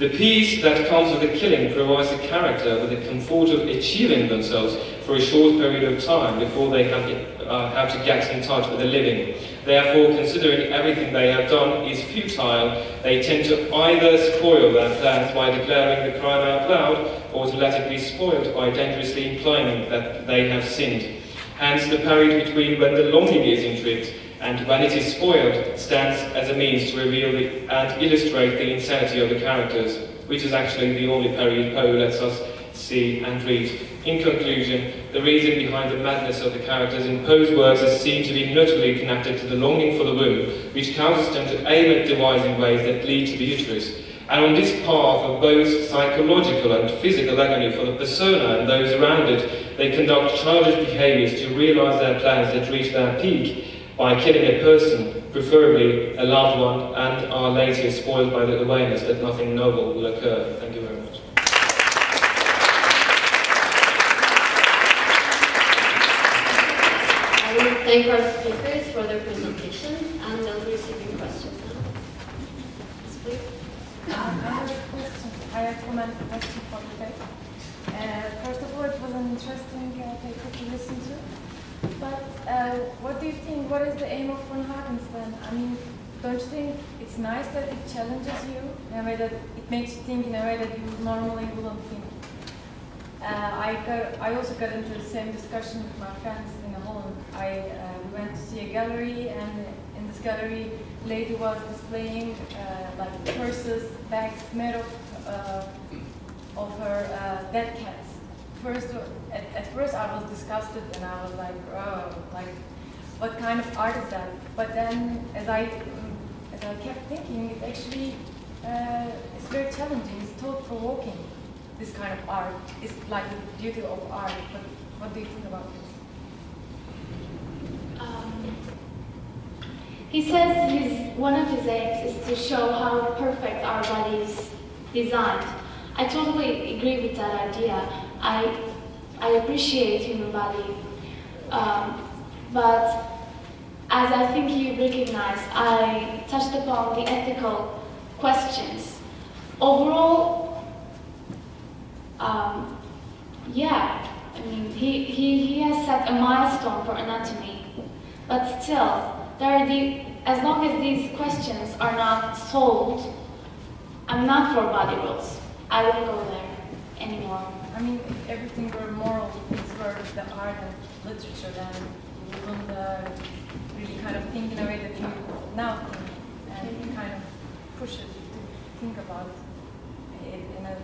The peace that comes with the killing provides the character with the comfort of achieving themselves for a short period of time before they have to get in touch with the living. Therefore, considering everything they have done is futile, they tend to either spoil their plans by declaring the crime out loud, or to let it be spoiled by dangerously implying that they have sinned. Hence, the period between when the longing is intrigued and when it is spoiled stands as a means to reveal and illustrate the insanity of the characters, which is actually the only period Poe lets us see and read. In conclusion, the reason behind the madness of the characters in Poe's works is seen to be notably connected to the longing for the womb, which causes them to aim at devising ways that lead to the uterus. And on this path of both psychological and physical agony for the persona and those around it, they conduct childish behaviours to realise their plans that reach their peak by killing a person, preferably a loved one, and are later spoiled by the awareness that nothing novel will occur. Thank you very much. I want to thank our speakers for their presentations, and they'll be receiving questions now. Yes, please. I have a question. I have a question for İpek. First of all, it was an interesting paper to listen to. But what do you think? What is the aim of Hagens then? I mean, don't you think it's nice that it challenges you in a way that it makes you think in a way that you normally wouldn't think? I also got into the same discussion with my friends in Holland. We went to see a gallery, and in this gallery, a lady was displaying like purses, bags made of her dead cats. At first I was disgusted, and I was like, oh, like, what kind of art is that? But then, as I kept thinking, it actually it's very challenging. It's thought-provoking. This kind of art is like the beauty of art. But what do you think about this? He says one of his aims is to show how perfect our body is designed. I totally agree with that idea. I appreciate human body, but as I think you recognize, I touched upon the ethical questions. Overall, yeah, I mean, he has set a milestone for anatomy, but still, there are the as long as these questions are not solved, I'm not for body roles. I won't go there anymore. I mean, if everything were moral, these were the art and literature, then you wouldn't really kind of think in a way that you now think, and it kind of pushes you to think about it in a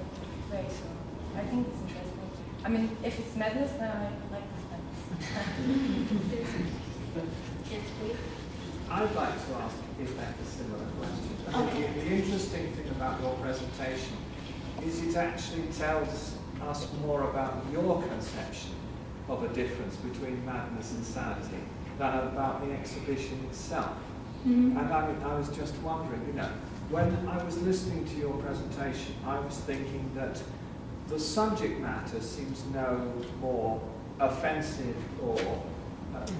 way. So I think it's interesting. I mean, if it's madness, then I like this madness. Yes, please. I'd like to ask İpek a similar question. I think the interesting thing about your presentation is it actually tells us more about your conception of a difference between madness and sanity than about the exhibition itself. Mm-hmm. And I was just wondering, you know, when I was listening to your presentation, I was thinking that the subject matter seems no more offensive or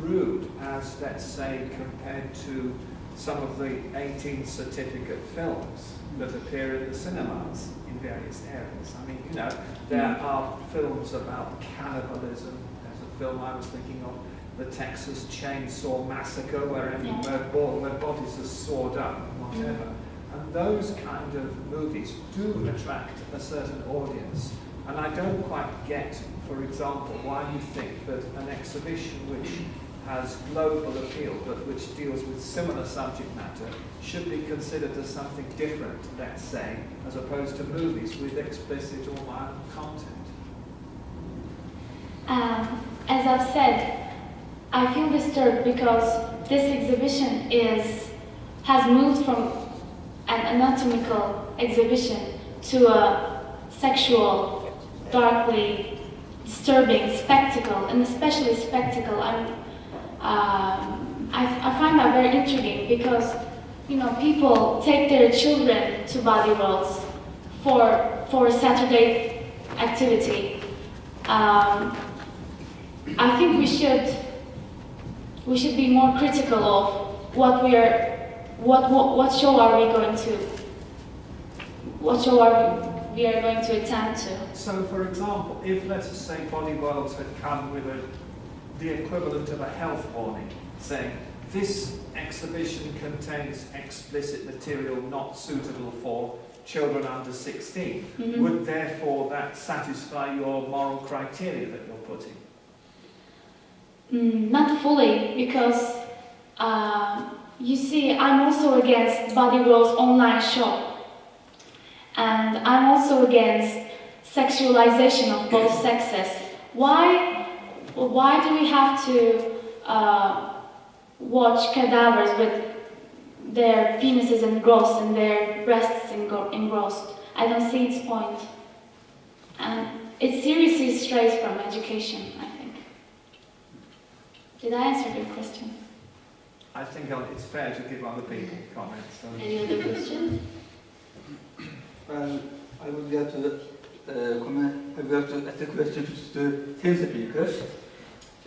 rude as, let's say, compared to some of the 18 certificate films that appear in the cinemas in various areas. I mean, you know, there are films about cannibalism. There's a film I was thinking of, the Texas Chainsaw Massacre, where bodies are sawed up and whatever. And those kind of movies do attract a certain audience. And I don't quite get, for example, why you think that an exhibition which has global appeal but which deals with similar subject matter should be considered as something different, let's say, as opposed to movies with explicit or violent content. As I've said, I feel disturbed because this exhibition has moved from an anatomical exhibition to a sexual, darkly disturbing spectacle, and especially spectacle. I find that very intriguing because, you know, people take their children to body rolls for Saturday activity. I think we should be more critical of what show are we going to attend to. So, for example, if, let us say, body worlds had come with the equivalent of a health warning, saying, this exhibition contains explicit material not suitable for children under 16, would therefore that satisfy your moral criteria that you're putting? Not fully, because you see, I'm also against Body Roll's online show. And I'm also against sexualization of both sexes. Why do we have to watch cadavers with their penises engrossed and their breasts engrossed? I don't see its point. And it seriously strays from education, I think. Did I answer your question? I think it's fair to give other people comments. So. Any other questions? Well, I would like to ask a question to the 10 speakers.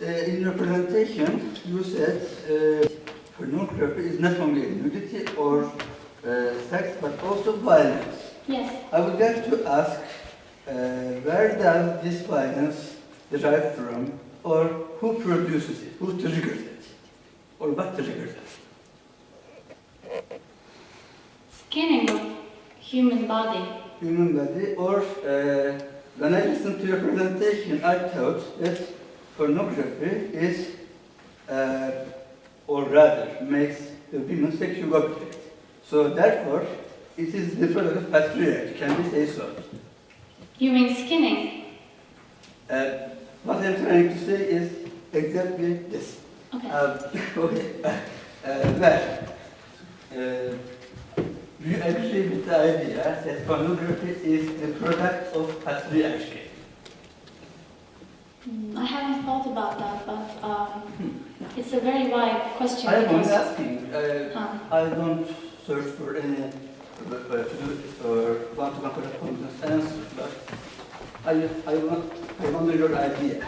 In your presentation, you said pornography is not only nudity or sex, but also violence. Yes. I would like to ask, where does this violence derive from, or who produces it, who triggers it, or what triggers it? Skinning of human body. Human body, or when I listened to your presentation, I thought that pornography is, or rather, makes the women sexual object. So therefore, it is the product of patriarchy. Can we say so? You mean skinning? What I'm trying to say is exactly this. Okay. Do you agree with the idea that pornography is the product of patriarchy? I haven't thought about that, but it's a very wide question. I am asking. I don't search for any one-to-one correspondence answer, but I wonder your idea.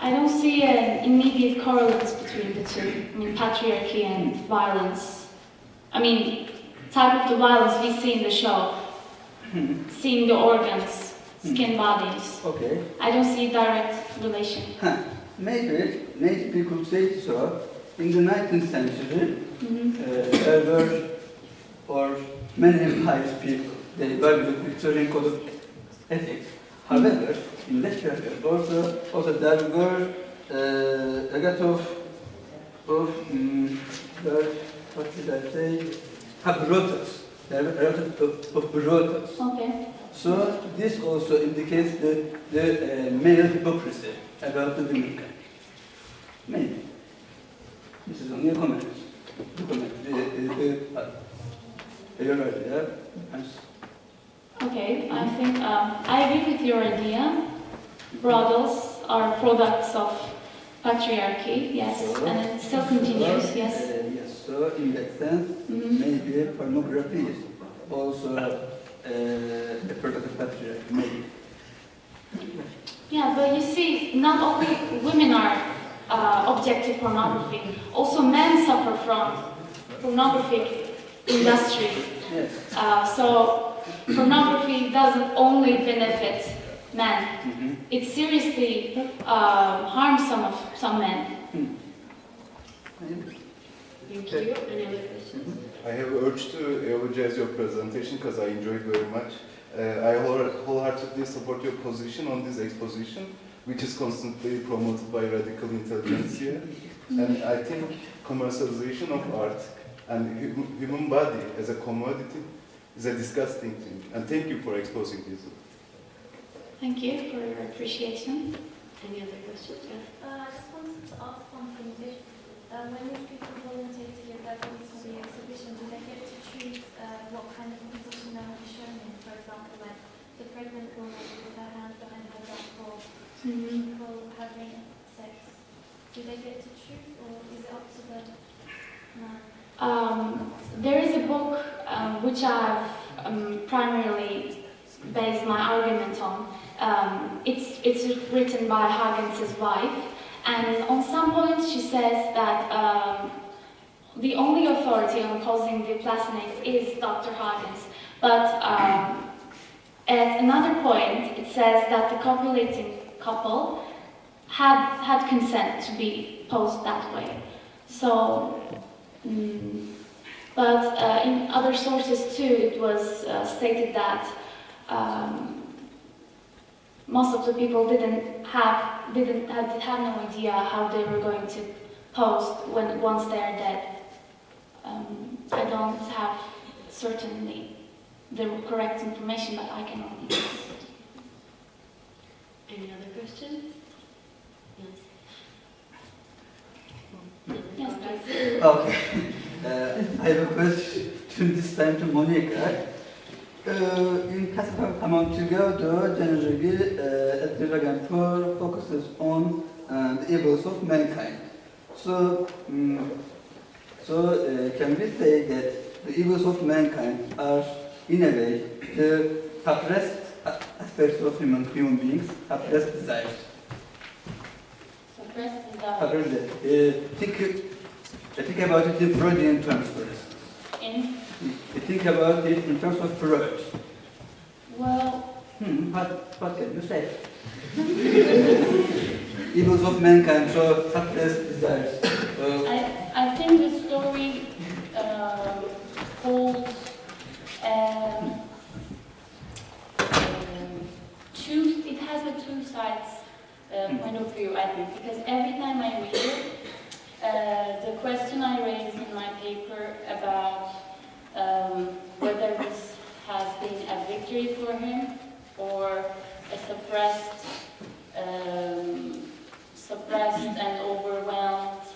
I don't see an immediate correlates between the two. I mean, patriarchy and violence. I mean, type of the violence we see in the show, seeing the organs, skin bodies. Okay. I don't see direct relation. Maybe we could say so. in the 19th century, there were many pious people. They were the Victorian code of ethics. However, in that period also there were a lot of what did I say? Brothels. There were a lot of brothels. Okay. So this also indicates the male hypocrisy about the women. Maybe. This is only a comment. You're right, yeah? Okay, I think I agree with your idea. Brothels are products of patriarchy, yes, and it still continues, yes. Yes, so in that sense, maybe pornography is also a product of patriarchy, maybe. Yeah, but you see, not only women are object to pornography, also men suffer from pornographic industry. Yes. So pornography doesn't only benefit men. It seriously harms some men. Thank you. Any other questions? I have urged to eulogize your presentation because I enjoyed very much. I wholeheartedly support your position on this exposition, which is constantly promoted by radical intelligentsia. And I think commercialization of art and human body as a commodity is a disgusting thing. And thank you for exposing this. Thank you for your appreciation. Any other questions? Yes. I just wanted to ask something. When these people volunteer to give their voice for the exhibition, do they get to choose what kind of position they will be shown in? For example, like the pregnant woman with her hand behind her back, or people having sex. Do they get to choose, or is it up to the man? There is a book which I've primarily based my argument on. It's written by Hagens' wife, and on some point she says that the only authority on causing the placenase is Dr. Hagens, but at another point it says that the copulating couple had consent to be posed that way. So, but in other sources too, it was stated that most of the people didn't have no idea how they were going to post once they're dead. I don't have certainly the correct information, but I can only guess. Any other questions? Yes. Yes, please. Okay. I have a question this time to Monika. In Cask Amontillado, generally, Edgar focuses on the evils of mankind. So, can we say that the evils of mankind are, in a way, the suppressed aspects of human beings, suppressed desires? Suppressed desires. Think about it in Freudian terms first. Think about it in terms of Freud. Well, what can you say? Evils of mankind, so suppressed desires. I think the story holds it has a two sides point of view, I think, because every time I read it, the question I raised in my paper about whether this has been a victory for him or a suppressed and overwhelmed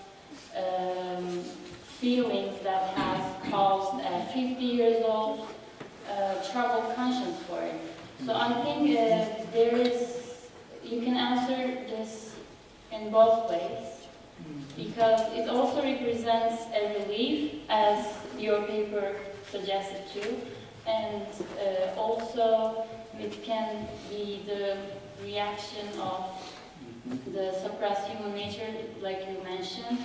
feelings that has caused a 50 years old troubled conscience for him. So I think you can answer this in both ways, because it also represents a relief, as your paper suggested too, and also it can be the reaction of the suppressed human nature, like you mentioned,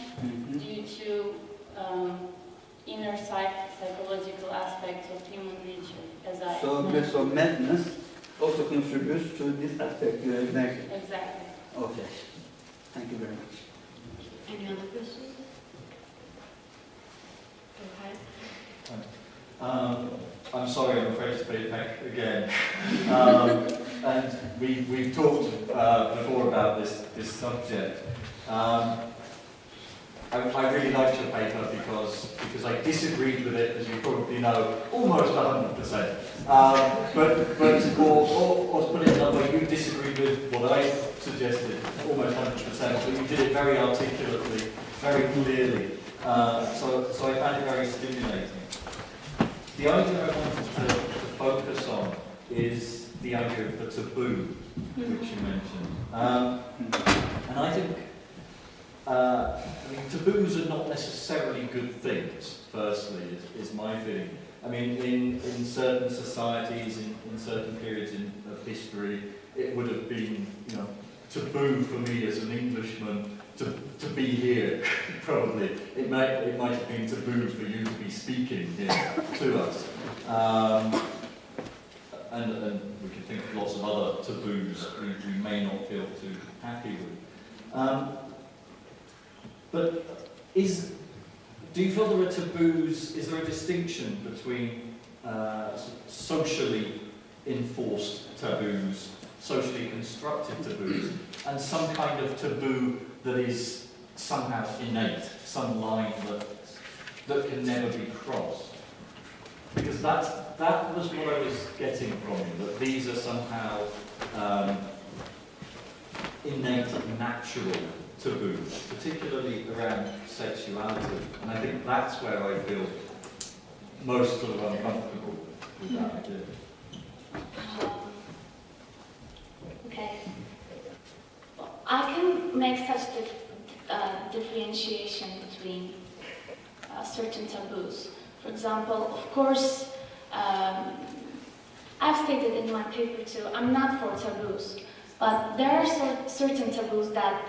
due to inner psychological aspects of human nature, as I mentioned. So madness also contributes to this aspect you have mentioned. Exactly. Okay. Thank you very much. Any other questions? I'm sorry, I'm afraid to be back again. And we've talked before about this subject. I really liked your paper because I disagreed with it, as you probably know, almost 100%. But or to put it another way, you disagreed with what I suggested almost 100%, but you did it very articulately, very clearly. So I found it very stimulating. The idea I wanted to focus on is the idea of the taboo, which you mentioned. And I think taboos are not necessarily good things, firstly, is my feeling. I mean, in certain societies, in certain periods of history, it would have been, taboo for me as an Englishman to be here, probably. It might have been taboo for you to be speaking here to us. And we can think of lots of other taboos we may not feel too happy with. But do you feel there are taboos, is there a distinction between socially enforced taboos, socially constructed taboos, and some kind of taboo that is somehow innate, some line that can never be crossed? Because that was what I was getting from you, that these are somehow innate, natural taboos, particularly around sexuality. And I think that's where I feel most sort of uncomfortable with that idea. Okay. I can make such differentiation between certain taboos. For example, of course, I've stated in my paper too, I'm not for taboos, but there are certain taboos that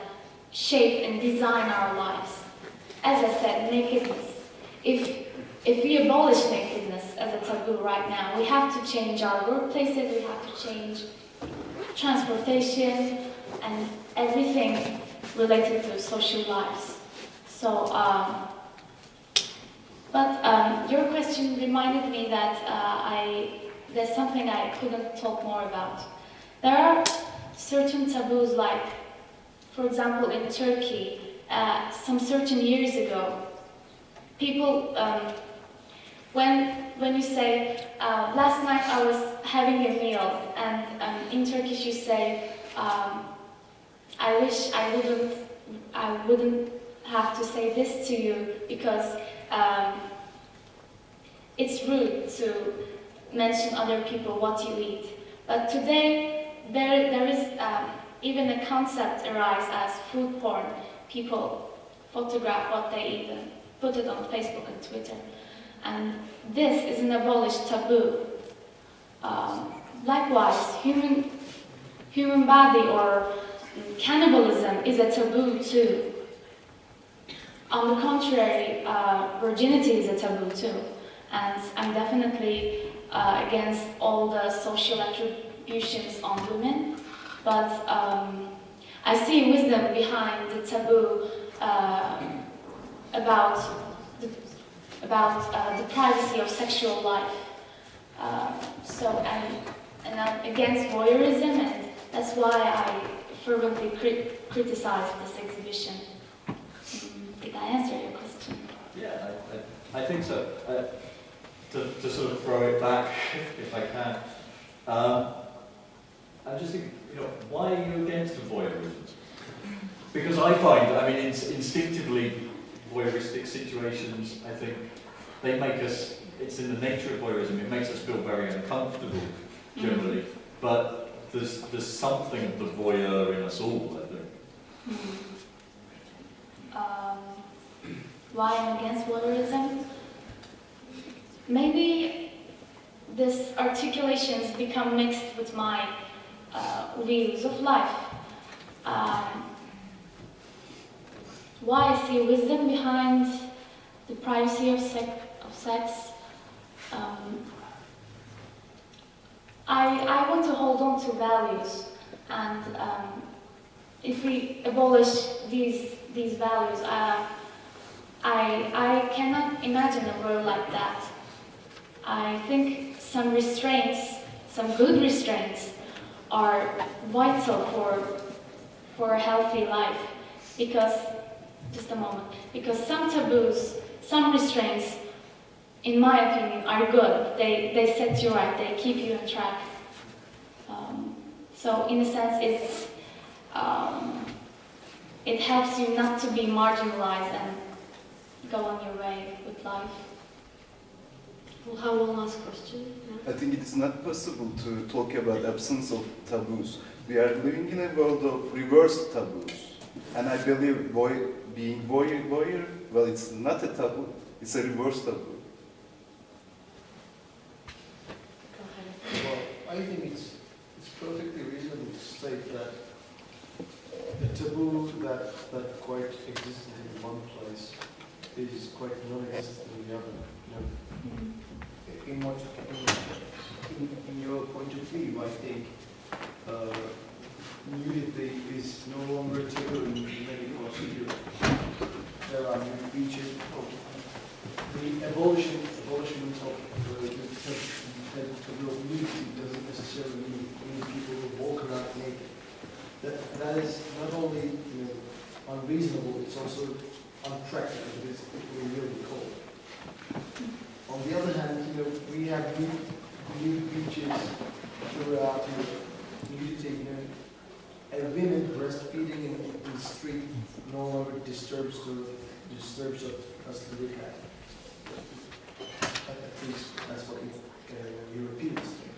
shape and design our lives. As I said, nakedness. If we abolish nakedness as a taboo right now, we have to change our workplaces, we have to change transportation and everything related to social lives. So, but your question reminded me that there's something I couldn't talk more about. There are certain taboos, like, for example, in Turkey, some certain years ago, people, when you say, last night I was having a meal, and in Turkish you say, I wish I wouldn't have to say this to you because it's rude to mention other people what you eat. But today there is even a concept arise as food porn. People photograph what they eat and put it on Facebook and Twitter. And this is an abolished taboo. Likewise, human body or cannibalism is a taboo too. On the contrary, virginity is a taboo too. And I'm definitely against all the social attributions on women, but I see wisdom behind the taboo about the privacy of sexual life. And I'm against voyeurism, and that's why I fervently criticize this exhibition. Did I answer your question? Yeah, I think so. To sort of throw it back, if I can, I'm just thinking, why are you against voyeurism? Because I find, instinctively, voyeuristic situations, I think, they make us, it's in the nature of voyeurism, it makes us feel very uncomfortable, generally. Mm-hmm. But there's something of the voyeur in us all, I think. Why I'm against voyeurism? Maybe this articulations become mixed with my views of life. Why I see wisdom behind the privacy of sex. I want to hold on to values, and if we abolish these values, I cannot imagine a world like that. I think some restraints, some good restraints, are vital for a healthy life. Because, just a moment, because some taboos, some restraints, in my opinion, are good. They set you right, they keep you on track. So in a sense, it helps you not to be marginalized and go on your way with life. We'll have one last question. I think it is not possible to talk about absence of taboos. We are living in a world of reverse taboos. And I believe being voyeur, well, it's not a taboo, it's a reverse taboo. Well, I think it's perfectly reasonable to state that a taboo that quite existed in one place is quite non-existent in the other. In your point of view, I think nudity is no longer a taboo in many parts of Europe. There are nude beaches. The abolishment of the taboo of nudity doesn't necessarily mean people will walk around naked. That is not only unreasonable, it's also unpractical. It's really cold. On the other hand, we have nude beaches throughout nudity. And women breastfeeding in the street no longer disturbs us to look at. At least that's what Europeans think.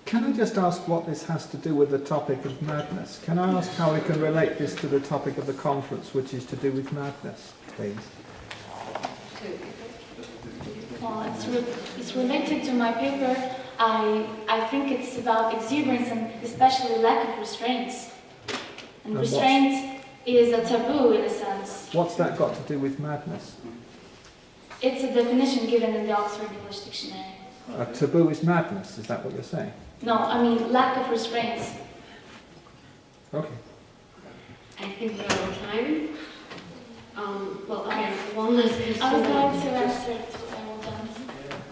Can I just ask what this has to do with the topic of madness? Can I ask how we can relate this to the topic of the conference, which is to do with madness, please? Well, it's related to my paper. I think it's about exuberance and especially lack of restraints. And restraint is a taboo in a sense. What's that got to do with madness? It's a definition given in the Oxford English Dictionary. A taboo is madness, is that what you're saying? No, I mean lack of restraints. Okay. I think we're out of time. Well, I have one last question. I was going to answer it.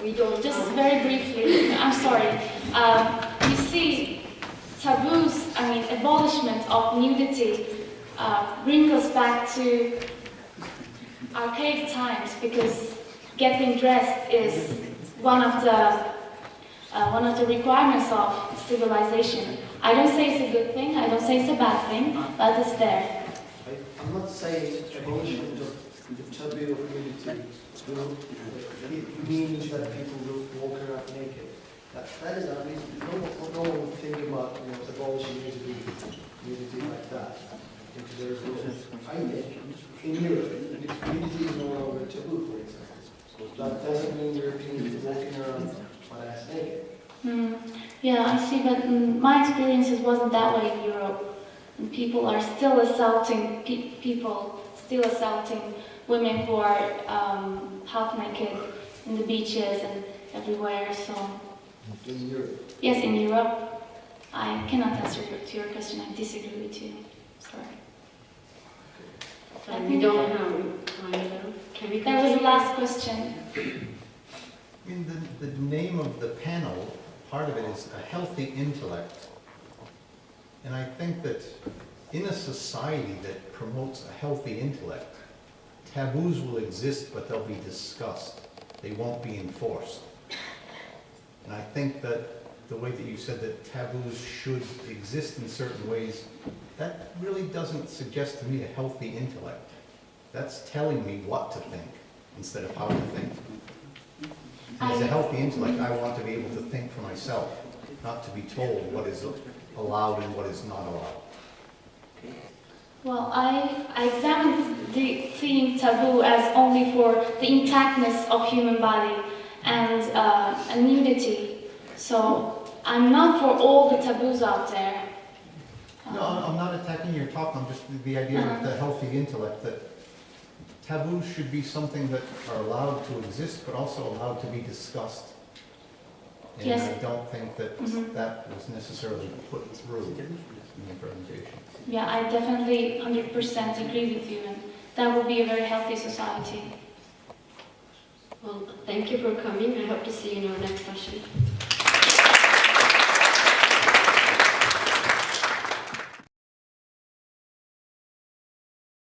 We don't just very briefly. I'm sorry. You see, taboos, abolishment of nudity brings us back to archaic times because getting dressed is one of the requirements of civilization. I don't say it's a good thing, I don't say it's a bad thing, but it's there. I'm not saying abolishment of the taboo of nudity it means that people will walk around naked. That is unreasonable. No one would think about abolishing nudity like that. I think in Europe, nudity is no longer taboo, for example. That doesn't mean Europeans are walking around butt-ass naked. Yeah, I see, but my experiences wasn't that way in Europe. And people are still assaulting women who are half naked in the beaches and everywhere. So. In Europe? Yes, in Europe. I cannot answer to your question. I disagree with you. Sorry. I think we don't have time. Can we? There was a last question. In the name of the panel, part of it is a healthy intellect. And I think that in a society that promotes a healthy intellect, taboos will exist, but they'll be discussed. They won't be enforced. And I think that the way that you said that taboos should exist in certain ways, that really doesn't suggest to me a healthy intellect. That's telling me what to think instead of how to think. As a healthy intellect, I want to be able to think for myself, not to be told what is allowed and what is not allowed. Well, I examined the theme taboo as only for the intactness of human body and nudity. So I'm not for all the taboos out there. No, I'm not attacking your talk. I'm just the idea of the healthy intellect, that taboos should be something that are allowed to exist, but also allowed to be discussed. And yes. I don't think that that was necessarily put through in the presentation. Yeah, I definitely 100% agree with you, and that would be a very healthy society. Well, thank you for coming. I hope to see you in our next session.